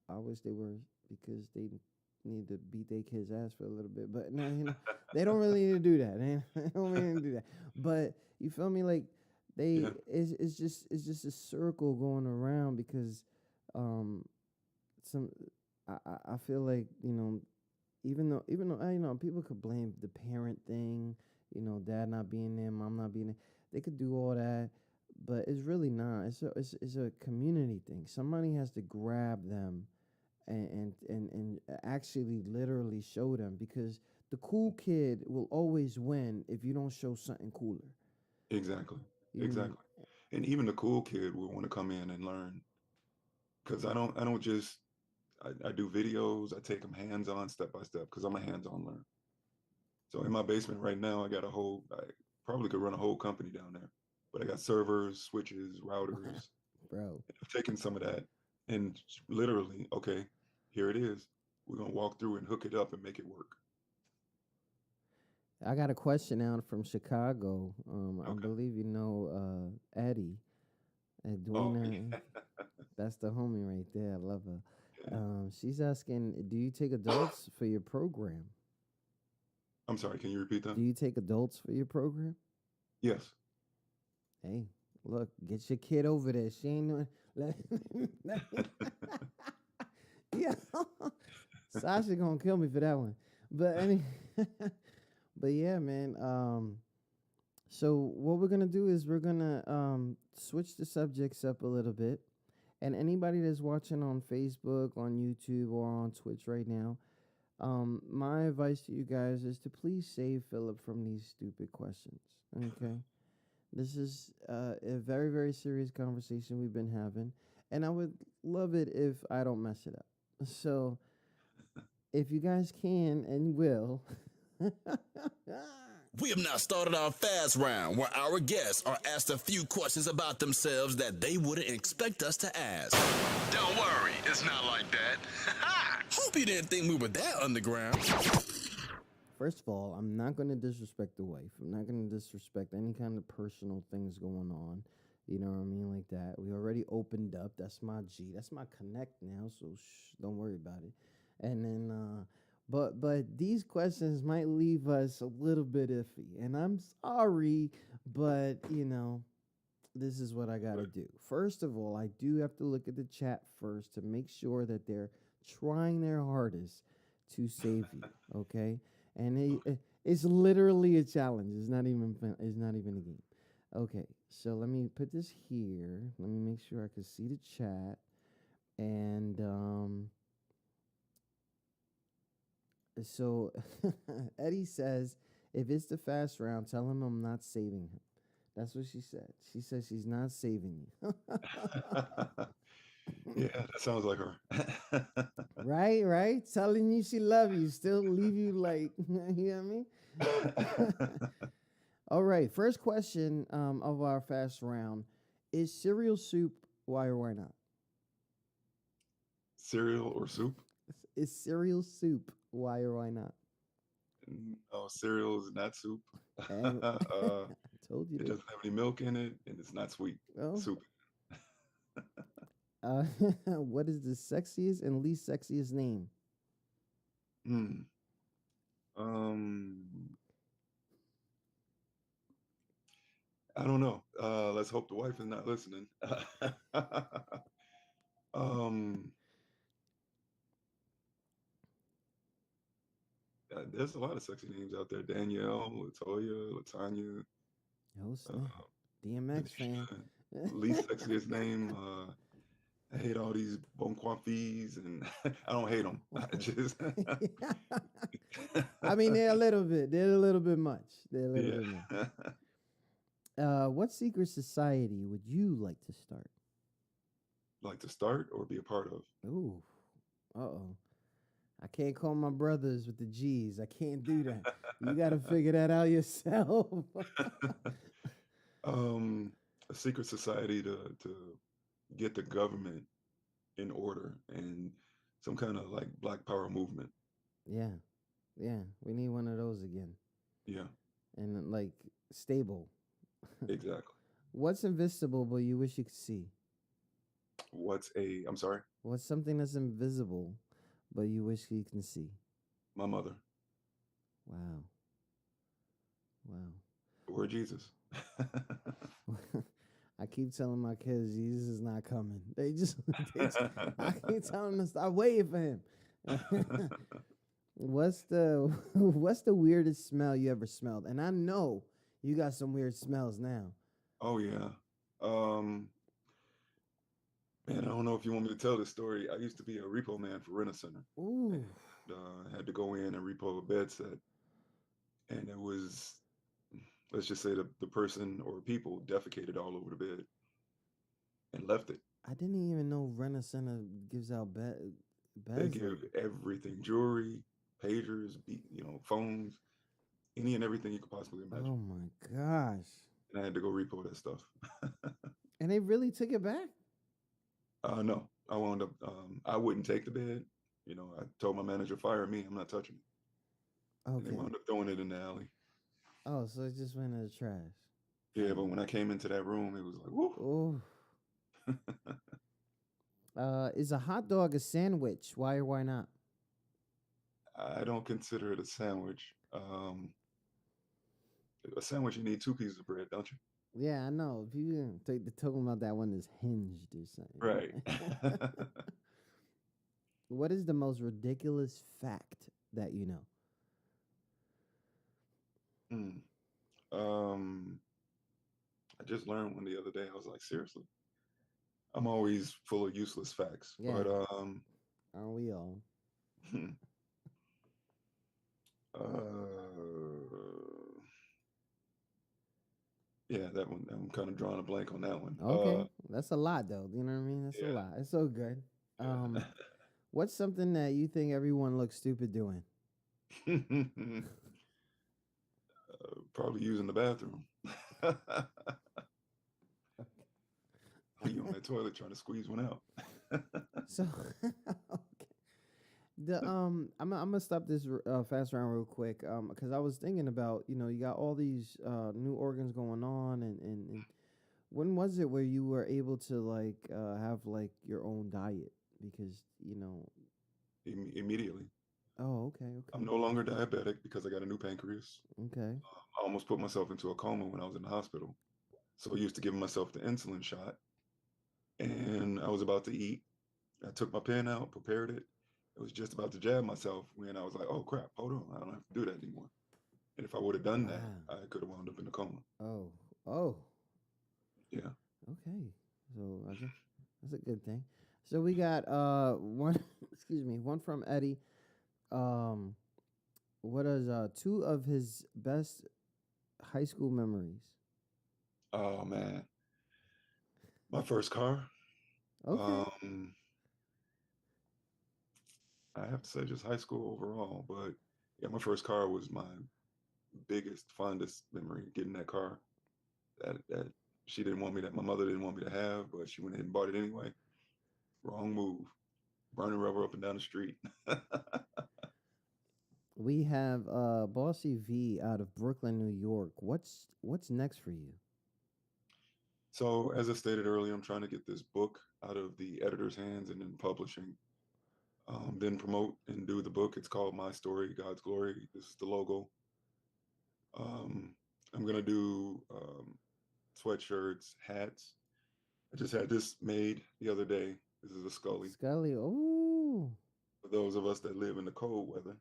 wish they were, because they need to beat their kids' ass for a little bit. But no, they don't really need to do that. They don't really need to do that. But you feel me? Like it's just a circle going around, because I feel like, even though people could blame the parent thing, dad not being there, mom not being there, they could do all that, but it's really not. It's a community thing. Somebody has to grab them and actually literally show them, because the cool kid will always win if you don't show something cooler. Exactly. Exactly. And even the cool kid will want to come in and learn, because I don't just I do videos. I take them hands-on, step by step, because I'm a hands-on learner. So in my basement right now, I probably could run a whole company down there, but I got servers, switches, routers. Bro, I've taken some of that and literally, okay, here it is. We're going to walk through and hook it up and make it work. I got a question out from Chicago. I Okay. believe Eddie. Edwina, that's the homie right there. I love her. Yeah. She's asking, do you take adults for your program? I'm sorry, can you repeat that? Do you take adults for your program? Yes. Hey, look, get your kid over there. She ain't doing. Yeah, Sasha gonna kill me for that one. But but yeah, man. So what we're gonna do is we're gonna switch the subjects up a little bit, and anybody that's watching on Facebook, on YouTube, or on Twitch right now, my advice to you guys is to please save Phillip from these stupid questions. Okay, this is a very, very serious conversation we've been having, and I would love it if I don't mess it up. So if you guys can and will. We have now started our fast round, where our guests are asked a few questions about themselves that they wouldn't expect us to ask. Don't worry, it's not like that. Hope you didn't think we were that underground. First of all, I'm not going to disrespect the wife. I'm not going to disrespect any kind of personal things going on. You know what I mean? Like that. We already opened up. That's my G. That's my connect now. So don't worry about it. And then, but these questions might leave us a little bit iffy. And I'm sorry, but this is what I got to do. First of all, I do have to look at the chat first to make sure that they're trying their hardest to save you. Okay. And it's literally a challenge. It's not even a game. Okay, so let me put this here. Let me make sure I can see the chat. And so Eddie says, if it's the fast round, tell him I'm not saving him. That's what she said. She says she's not saving you. Yeah, that sounds like her. Right? Telling you she love you, still leave you like, you know what I mean? All right, first question of our fast round. Is cereal soup, why or why not? Cereal or soup? Is cereal soup, why or why not? No, cereal is not soup. I told you it doesn't have any milk in it, and it's not sweet. Oh. Soup. Uh, what is the sexiest and least sexiest name? Hmm. Um, I don't know. Let's hope the wife is not listening. um, there's a lot of sexy names out there. Danielle, Latoya, Latanya. Oh Uh, snap! DMX fan. least sexiest name. I hate all these bon fees, and I don't hate them. I just, I mean, they're a little bit. They're a little bit much. They're a little bit much. yeah. What secret society would you like to start? Like to start or be a part of? Ooh, uh-oh. I can't call my brothers with the G's. I can't do that. You got to figure that out yourself. um, a secret society to get the government in order and some kind of like Black Power movement. Yeah, yeah. We need one of those again. Yeah, And like stable. exactly. What's invisible but you wish you could see? I'm sorry, What's something that's invisible but you wish you can see? my mother Wow. Wow. or Jesus. I keep telling my kids Jesus is not coming. I keep telling them to stop waiting for him. What's the what's the weirdest smell you ever smelled? And I know you got some weird smells now. Oh yeah. Um, Man, I don't know if you want me to tell this story. I used to be a repo man for Rent-A-Center. Ooh. And had to go in and repo a bed set. And it was, let's just say the person or people defecated all over the bed and left it. I didn't even know Rent-A-Center gives out They beds give like. everything, jewelry, pagers, phones, any and everything you could possibly imagine. Oh my gosh. And I had to go repo that stuff. And they really took it back? No, I wound up, I wouldn't take the bed. I told my manager, fire me, I'm not touching it. And they Okay. wound up throwing it in the alley. Oh, so it just went in the trash. Yeah, but when I came into that room, it was like, woo. Oh. Is a hot dog a sandwich? Why or why not? I don't consider it a sandwich. A sandwich, you need two pieces of bread, don't you? Yeah, I know. If you talking about that one is hinged or something. Right. What is the most ridiculous fact that you know? Hmm. I just learned one the other day. I was like, seriously, I'm always full of useless facts. Yeah. But Aren't we all? Yeah, that one. I'm kind of drawing a blank on that one. Okay. That's a lot though. You know what I mean? That's a lot. It's so good. Yeah. What's something that you think everyone looks stupid doing? Probably using the bathroom. You on that toilet trying to squeeze one out. So okay. I'm gonna stop this fast round real quick because I was thinking about you got all these new organs going on and when was it where you were able to like have like your own diet because Immediately. Oh, okay. I'm no longer diabetic because I got a new pancreas. Okay. I almost put myself into a coma when I was in the hospital. So I used to give myself the insulin shot, and I was about to eat. I took my pen out, prepared it. I was just about to jab myself when I was like, oh crap, hold on, I don't have to do that anymore. And if I would have done that, I could have wound up in a coma. Oh. Yeah. Okay. So that's a good thing. So we got one excuse me, one from Eddie. What is two of his best high school memories? Oh man. My first car. Okay. I have to say just high school overall, but yeah, my first car was my biggest, fondest memory, getting that car that she didn't want me my mother didn't want me to have, but she went ahead and bought it anyway. Wrong move. Burning rubber up and down the street. We have Bossy V out of Brooklyn, New York. What's next for you? So as I stated earlier, I'm trying to get this book out of the editor's hands and then publishing. Then promote and do the book. It's called My Story, God's Glory. This is the logo. I'm gonna do sweatshirts, hats. I just had this made the other day. This is a Scully. Scully, ooh. For those of us that live in the cold weather.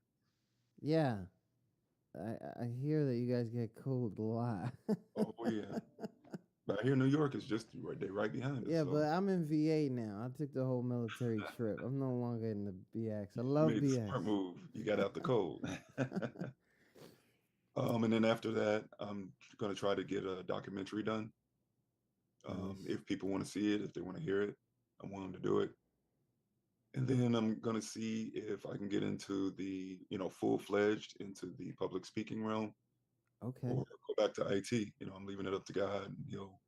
Yeah. I hear that you guys get cold a lot. Oh yeah. But here in New York, it's just right behind us. Yeah, so. but I'm in VA now. I took the whole military trip. I'm no longer in the BX. I You love made BX. the smart move. You got out the cold. And then after that, I'm going to try to get a documentary done. Nice. If people want to see it, if they want to hear it, I want them to do it. And then I'm going to see if I can get into the, full-fledged into the public speaking realm. Okay. Or go back to IT. I'm leaving it up to God, and He'll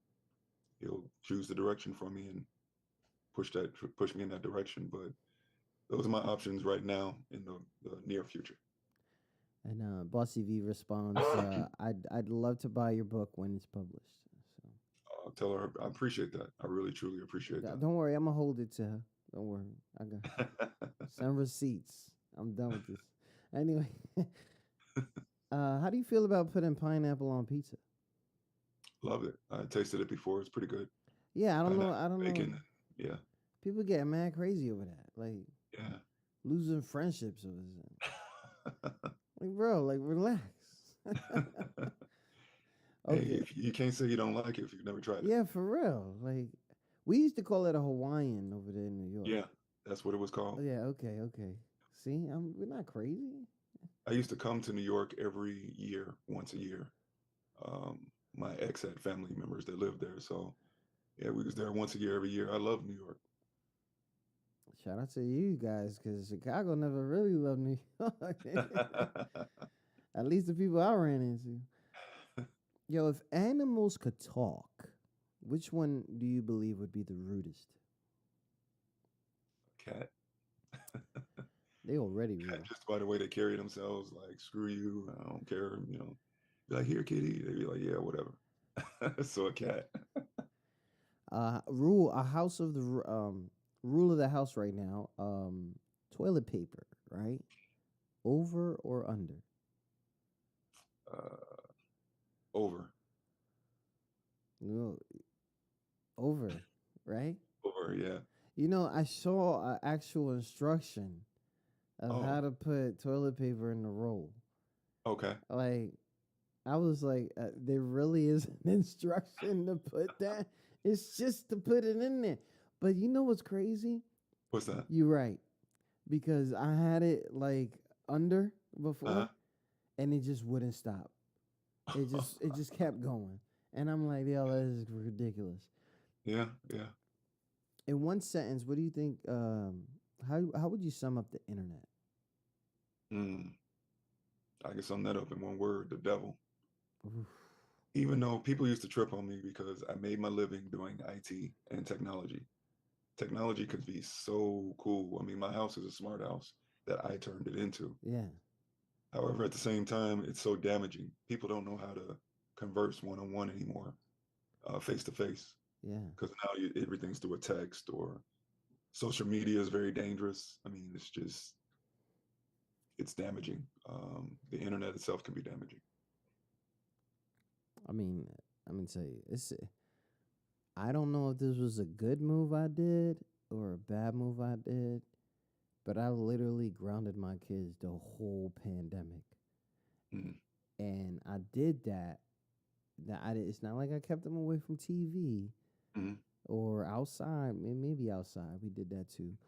choose the direction for me and push me in that direction. But those are my options right now in the near future. And Bossy V responds, I'd love to buy your book when it's published. So I'll tell her I appreciate that. I really truly appreciate that. Don't worry, I'm gonna hold it to her. Don't worry, I got some receipts. I'm done with this. Anyway, how do you feel about putting pineapple on pizza? Love it. I tasted it before. It's pretty good. Yeah, I don't know. Bacon. Yeah. People get mad crazy over that. Like, yeah, losing friendships over that. Like, bro, like, relax. Okay. Hey, you can't say you don't like it if you've never tried it. Yeah, for real. Like, we used to call it a Hawaiian over there in New York. Yeah, that's what it was called. Oh, yeah, okay. See, we're not crazy. I used to come to New York every year, once a year. My ex had family members that lived there, so yeah, we was there once a year, every year. I love New York. Shout out to you guys, because Chicago never really loved New York. At least the people I ran into. Yo, if animals could talk, which one do you believe would be the rudest? Cat. They already rude. Just by the way they carry themselves, like, screw you, I don't care, Be like, here, kitty. They'd be like, yeah, whatever. So a cat. Rule of the house right now. Toilet paper, right? Over or under? Over. No, over, right? Over, yeah. I saw an actual instruction of how to put toilet paper in the roll. Okay. Like, I was like, there really is an instruction to put that. It's just to put it in there. But you know what's crazy? What's that? You're right. Because I had it like under before, and it just wouldn't stop. It just kept going. And I'm like, yo, that is ridiculous. Yeah. In one sentence, what do you think? How would you sum up the internet? I can sum that up in one word: the devil. Oof. Even though people used to trip on me because I made my living doing IT and technology. Technology could be so cool. I mean, my house is a smart house that I turned it into. Yeah. However, at the same time, it's so damaging. People don't know how to converse one-on-one anymore, face-to-face. Yeah. Because now everything's through a text, or social media is very dangerous. I mean, it's damaging. The internet itself can be damaging. I mean, I'm gonna tell you, I don't know if this was a good move I did or a bad move I did, but I literally grounded my kids the whole pandemic. And I did that. It's not like I kept them away from TV or outside. Maybe outside we did that too,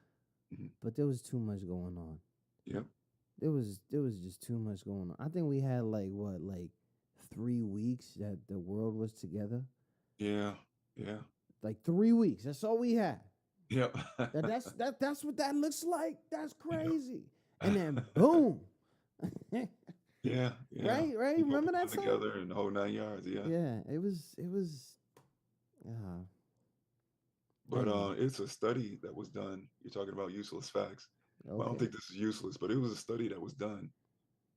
but there was too much going on. Yep. There was just too much going on. I think we had like 3 weeks that the world was together. Yeah. Like 3 weeks. That's all we had. Yep. That's what that looks like. That's crazy. And then boom. Yeah. Right. Remember that time? Together in the whole 9 yards. Yeah. Yeah. It was. But it's a study that was done. You're talking about useless facts. Okay. Well, I don't think this is useless, but it was a study that was done.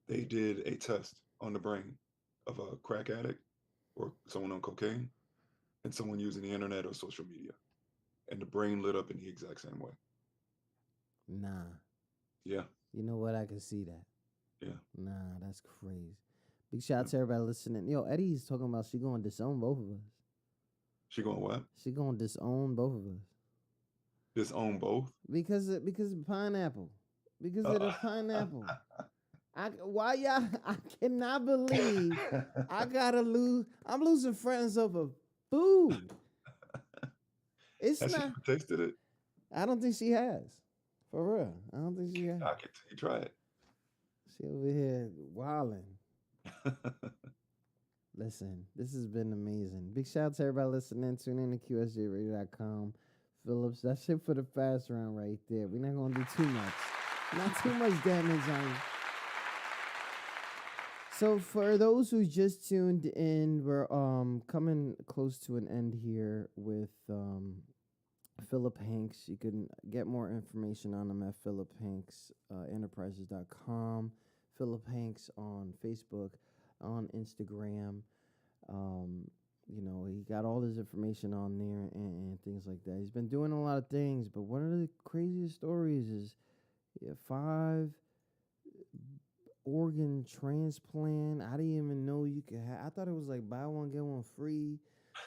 They did a test on the brain of a crack addict or someone on cocaine and someone using the internet or social media. and the brain lit up in the exact same way. Nah. Yeah. You know what? I can see that. Yeah. Nah, that's crazy. Big shout out to everybody listening. Yo, Eddie's talking about she going to disown both of us. She going what? She going to disown both of us. Disown both? Because of pineapple. Because of the pineapple. I cannot believe I gotta lose. I'm losing friends over food. It's Has not. she ever tasted it? I don't think she has. For real. I don't think she has. I can you try it. She over here wilding. Listen, this has been amazing. Big shout out to everybody listening. Tune in to QSJRadio.com. Phillips, that's it for the fast round right there. We're not going to do too much. Not too much damage on you. So for those who just tuned in, we're coming close to an end here with Phillip Hanks. You can get more information on him at philiphanksenterprises.com. Phillip Hanks on Facebook, on Instagram. You know, he got all his information on there and things like that. He's been doing a lot of things, but one of the craziest stories is 5 organ transplant. I didn't even know you could have. I thought it was like buy one get one free,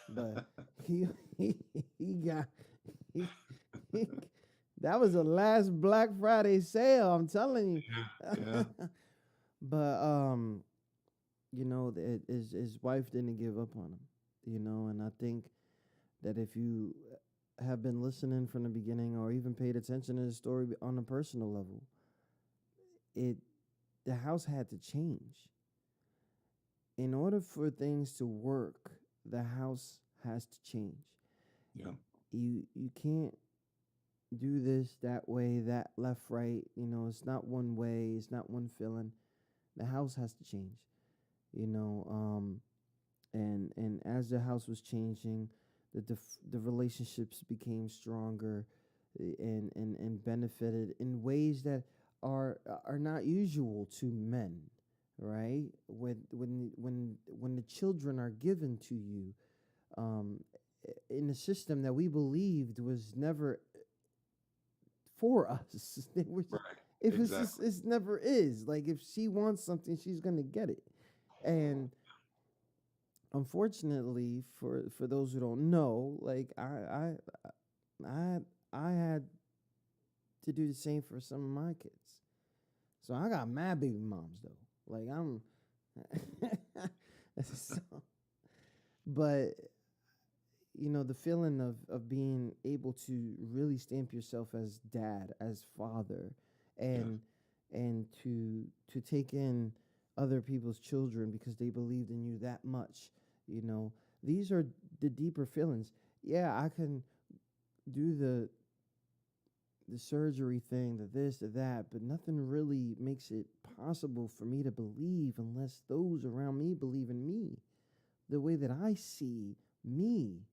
but he got that was the last Black Friday sale. I'm telling you. Yeah. But you know, his wife didn't give up on him. You know, and I think that if you have been listening from the beginning or even paid attention to the story on a personal level, the house had to change. In order for things to work, the house has to change. Yeah. You can't do this that way, that left, right. You know, it's not one way, it's not one feeling. The house has to change. You know, and as the house was changing, the relationships became stronger and benefited in ways that are not usual to men, right? When the children are given to you, in a system that we believed was never for us. Right. It never is. Like if she wants something, she's gonna get it, and unfortunately, for those who don't know, like I had to do the same for some of my kids. So I got mad baby moms though. Like I'm, so, but you know the feeling of being able to really stamp yourself as dad, as father, and to take in other people's children because they believed in you that much. You know, these are the deeper feelings. Yeah, I can do the surgery thing, the this, the that, but nothing really makes it possible for me to believe unless those around me believe in me the way that I see me.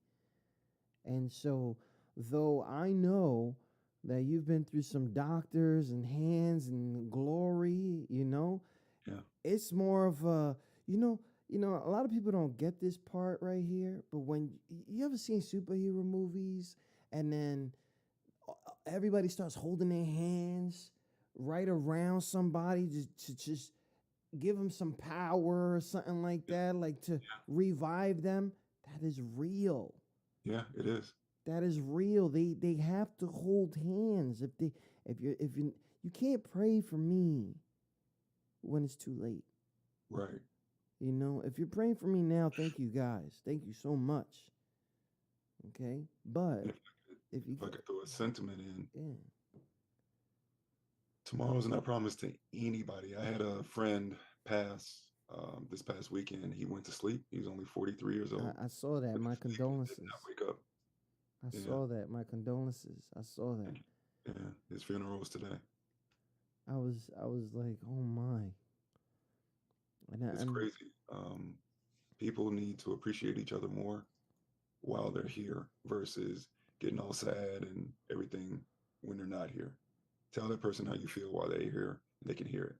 And so, though I know that you've been through some doctors and hands and glory, you know, it's more of a, you know, a lot of people don't get this part right here, but when you ever seen superhero movies and then everybody starts holding their hands right around somebody to just give them some power or something like that, like to revive them, that is real. Yeah, it is. That is real. They have to hold hands. If you can't pray for me when it's too late. Right. You know, if you're praying for me now, thank you guys. Thank you so much. Okay? But if I could throw a sentiment in. Tomorrow's not promised to anybody. I had a friend pass this past weekend. He went to sleep. He was only 43 years old. I saw that. My condolences. Did not wake up. I saw that. My condolences. I saw that. Yeah, his funeral was today. I was like, oh my. It's crazy. People need to appreciate each other more while they're here versus getting all sad and everything when they're not here. Tell that person how you feel while they're here. They can hear it.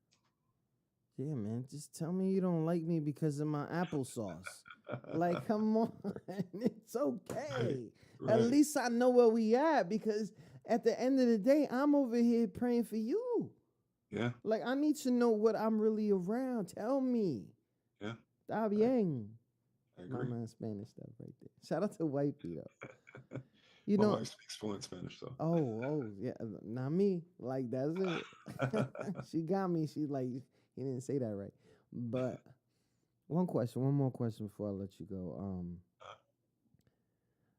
Yeah, man. Just tell me you don't like me because of my applesauce. Like, come on. It's okay. At Right. least I know where we at, because at the end of the day, I'm over here praying for you. Yeah. Like, I need to know what I'm really around. Tell me. Yeah. Está I, bien. I My agree. man Spanish stuff right there. Shout out to Wifey though. You My know, wife speaks fluent Spanish, so. yeah, not me. Like, that's it. She got me. She like, he didn't say that right. But one more question before I let you go.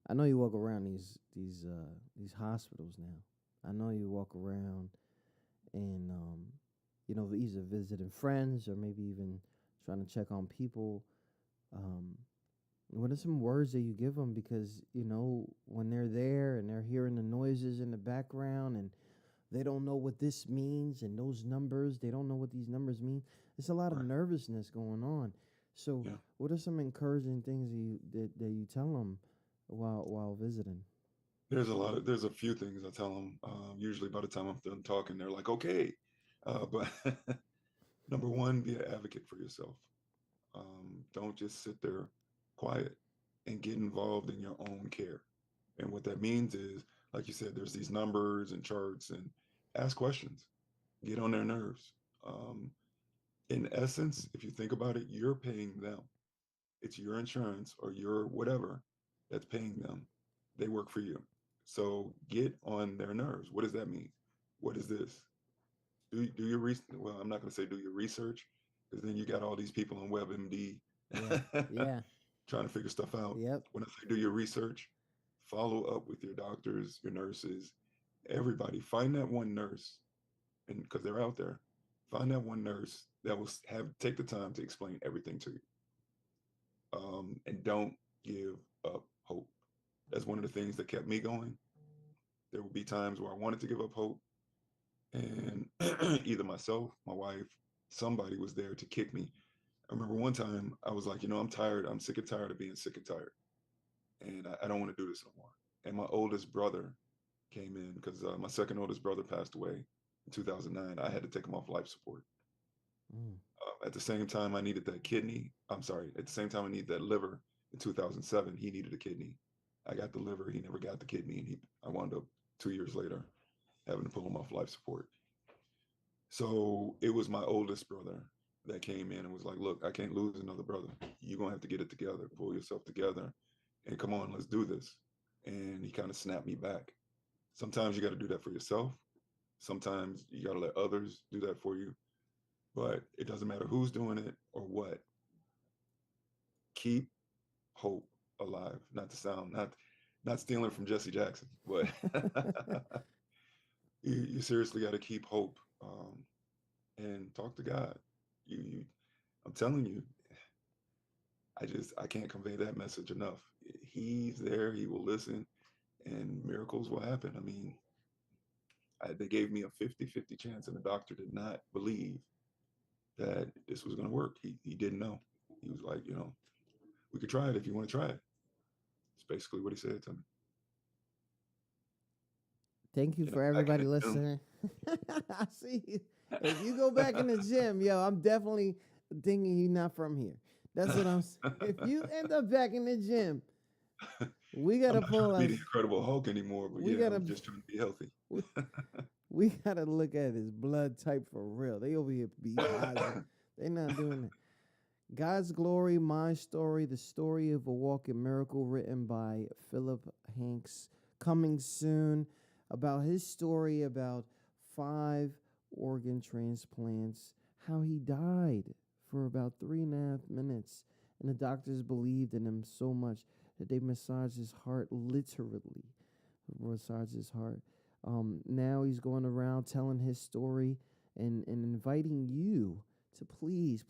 I know you walk around these hospitals now. I know you walk around and either visiting friends or maybe even trying to check on people. Um, what are some words that you give them? Because when they're there and they're hearing the noises in the background and they don't know what this means, and those numbers, they don't know what these numbers mean. There's a lot of Right. nervousness going on. So, Yeah. what are some encouraging things that you tell them while visiting? There's a few things I tell them. Usually by the time I'm done talking, they're like, okay. But number one, be an advocate for yourself. Don't just sit there quiet and get involved in your own care. And what that means is, like you said, there's these numbers and charts, and ask questions, get on their nerves. Um, in essence, if you think about it, you're paying them. It's your insurance or your whatever that's paying them. They work for you. So get on their nerves. What does that mean? What is this? Do your research. Well, I'm not going to say do your research, because then you got all these people on WebMD Yeah, yeah, trying to figure stuff out. yep. When I say do your research, follow up with your doctors, your nurses, everybody. Find that one nurse, and because they're out there, find that one nurse that will take the time to explain everything to you. And don't give up hope. That's one of the things that kept me going. There would be times where I wanted to give up hope, and either myself, my wife, somebody was there to kick me. I remember one time I was like, I'm tired. I'm sick and tired of being sick and tired, and I don't want to do this no more. And my oldest brother came in because my second oldest brother passed away in 2009. I had to take him off life support. Mm. At the same time, I needed that kidney. I'm sorry. At the same time, I needed that liver. In 2007, he needed a kidney. I got the liver. He never got the kidney, and I wound up 2 years later having to pull him off life support. So it was my oldest brother that came in and was like, "Look, I can't lose another brother. You're gonna have to get it together. Pull yourself together, and come on, let's do this." And he kind of snapped me back. Sometimes you got to do that for yourself. Sometimes you got to let others do that for you. But it doesn't matter who's doing it or what. Keep hope alive. Not to sound not stealing from Jesse Jackson, but you seriously got to keep hope, and talk to God. You, I'm telling you, I can't convey that message enough. He's there. He will listen, and miracles will happen. I mean, they gave me a 50-50 chance, and the doctor did not believe that this was going to work. He didn't know. He was like, we could try it if you want to try it. It's basically what he said to me. Thank you for Back in everybody the gym. listening. I see you. If you go back in the gym, yo, I'm definitely thinking you're not from here. That's what I'm saying. If you end up back in the gym, we I'm gotta not trying pull to be us. the Incredible Hulk anymore, but We yeah, gotta I'm just trying to be healthy. we, we gotta look at his blood type for real. They over here be positive. They not doing that. God's Glory, My Story, the story of a walking miracle, written by Phillip Hanks, coming soon, about his story about 5 organ transplants, how he died for about 3.5 minutes. And the doctors believed in him so much that they massaged his heart, literally massaged his heart. Now he's going around telling his story and inviting you to please,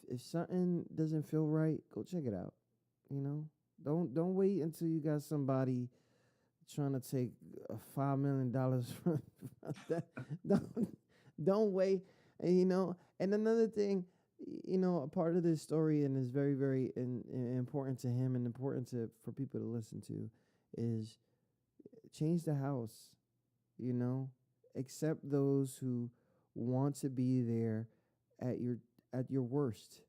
if something doesn't feel right, go check it out. Don't wait until you got somebody trying to take $5 million from that. Don't wait. And another thing, a part of this story, and is very very important to him and important for people to listen to, is change the house. Accept those who want to be there at your worst.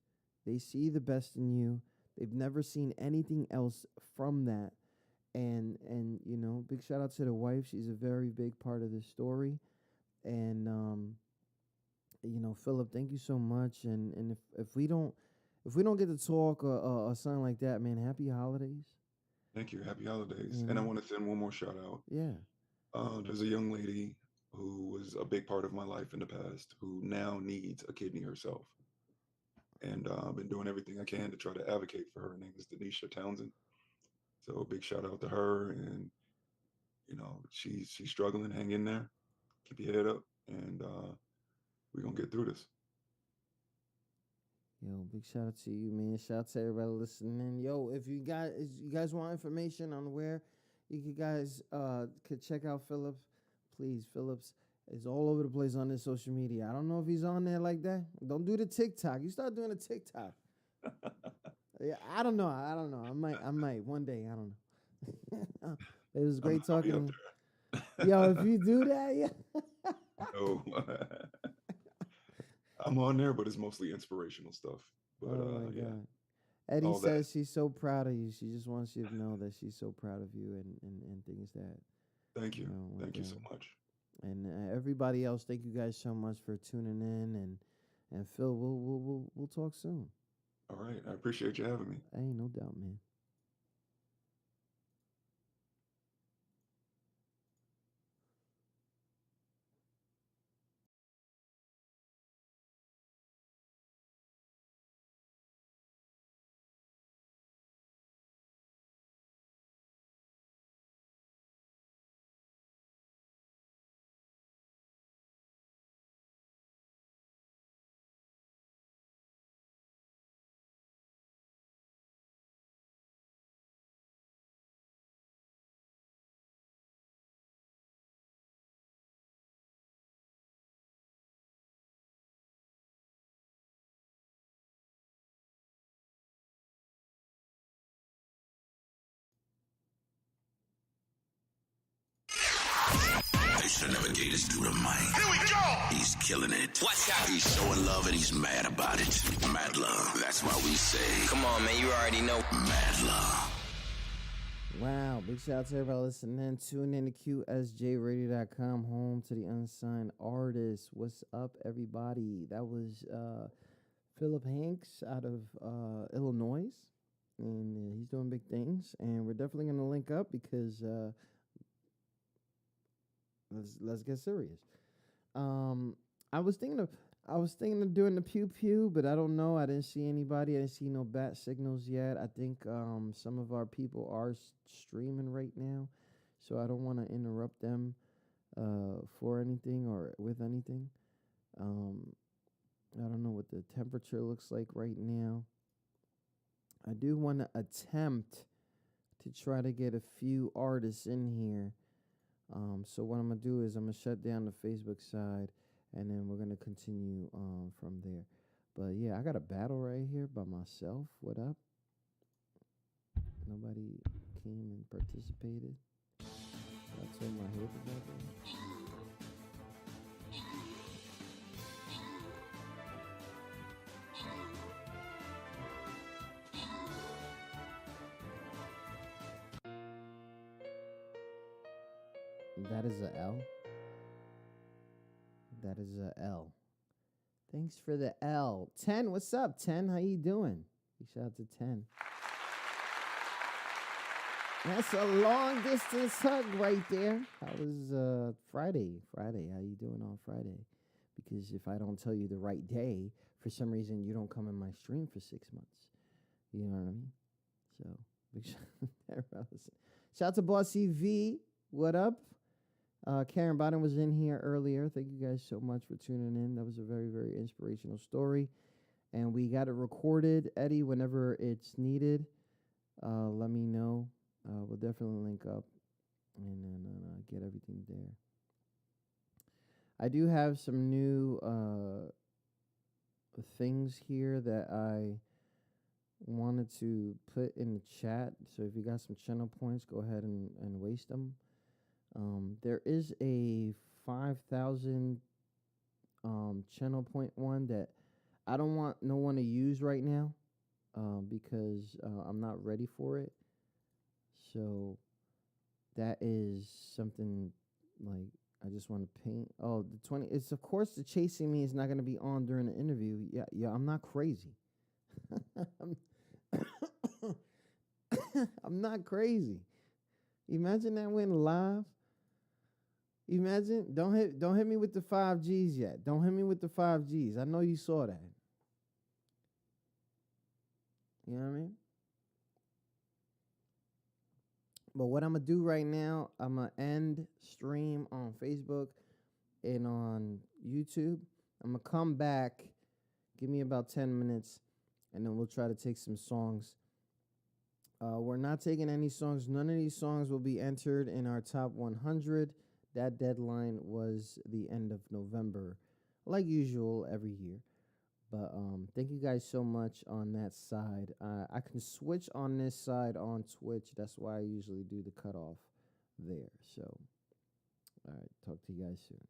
They see the best in you. They've never seen anything else from that. And you know, big shout out to the wife. She's a very big part of this story. And you know, Phillip, thank you so much. And if we don't get to talk or something like that, man, happy holidays. Thank you. Happy holidays. You And I know? want to send one more shout out. Yeah. There's a young lady who was a big part of my life in the past who now needs a kidney herself. And I've been doing everything I can to try to advocate for her. Her name is Denisha Townsend. So big shout out to her. And, you know, she's struggling. Hang in there. Keep your head up. And we're going to get through this. Yo, big shout out to you, man. Shout out to everybody listening. Yo, if you guys want information on where you guys could check out Phillip, please. Phillip's is all over the place on this social media. I don't know if he's on there like that. Don't do the TikTok. You start doing the TikTok. Yeah, I don't know. I might one day. I don't know. It was great talking. Yo, if you do that, yeah. No. I'm on there, but it's mostly inspirational stuff. But oh my yeah. God. Eddie says she's so proud of you. She just wants you to know that she's so proud of you and things that. Thank you. know, Thank you so much. And everybody else, thank you guys so much for tuning in. And Phil, we'll talk soon. All right. I appreciate you having me. Hey, no doubt, man. Should never gave this dude a mic. Here we go! He's killing it. Watch out! He's showing love and he's mad about it. Mad love. That's why we say, come on, man, you already know. Mad love. Wow, big shout out to everybody listening. Tune in to QSJRadio.com, home to the unsigned artist. What's up, everybody? That was Phillip Hanks out of Illinois, and he's doing big things. And we're definitely going to link up because let's get serious. I was thinking of doing the pew pew, but I don't know. I didn't see anybody. I didn't see no bat signals yet. I think some of our people are streaming right now, so I don't want to interrupt them for anything or with anything. I don't know what the temperature looks like right now. I do want to attempt to try to get a few artists in here. So what I'm going to do is I'm going to shut down the Facebook side, and then we're going to continue from there. But, yeah, I got a battle right here by myself. What up? Nobody came and participated. I told my head about that. That is a L. That is a L. Thanks for the L. 10, what's up, 10? How you doing? Big shout out to 10. That's a long distance hug right there. That was Friday. How you doing on Friday? Because if I don't tell you the right day, for some reason you don't come in my stream for 6 months. You know what I mean? So, big shout out to Bossy V. What up? Karen Biden was in here earlier. Thank you guys so much for tuning in. That was a very, very inspirational story. And we got it recorded. Eddie, whenever it's needed, let me know. We'll definitely link up and then get everything there. I do have some new things here that I wanted to put in the chat. So if you got some channel points, go ahead and waste them. There is a 5,000 channel point one that I don't want no one to use right now because I'm not ready for it. So That is something like I just want to paint. Oh, the 20. It's of course the chasing me is not going to be on during the interview. Yeah, I'm not crazy. I'm, I'm not crazy. Imagine that went live. Imagine don't hit me with the 5Gs yet. Don't hit me with the 5Gs. I know you saw that. You know what I mean? But what I'm gonna do right now, I'm gonna end stream on Facebook and on YouTube. I'm gonna come back. Give me about 10 minutes, and then we'll try to take some songs. We're not taking any songs. None of these songs will be entered in our top 100. That deadline was the end of November, like usual every year. But thank you guys so much on that side. I can switch on this side on Twitch. That's why I usually do the cutoff there. So, all right, talk to you guys soon.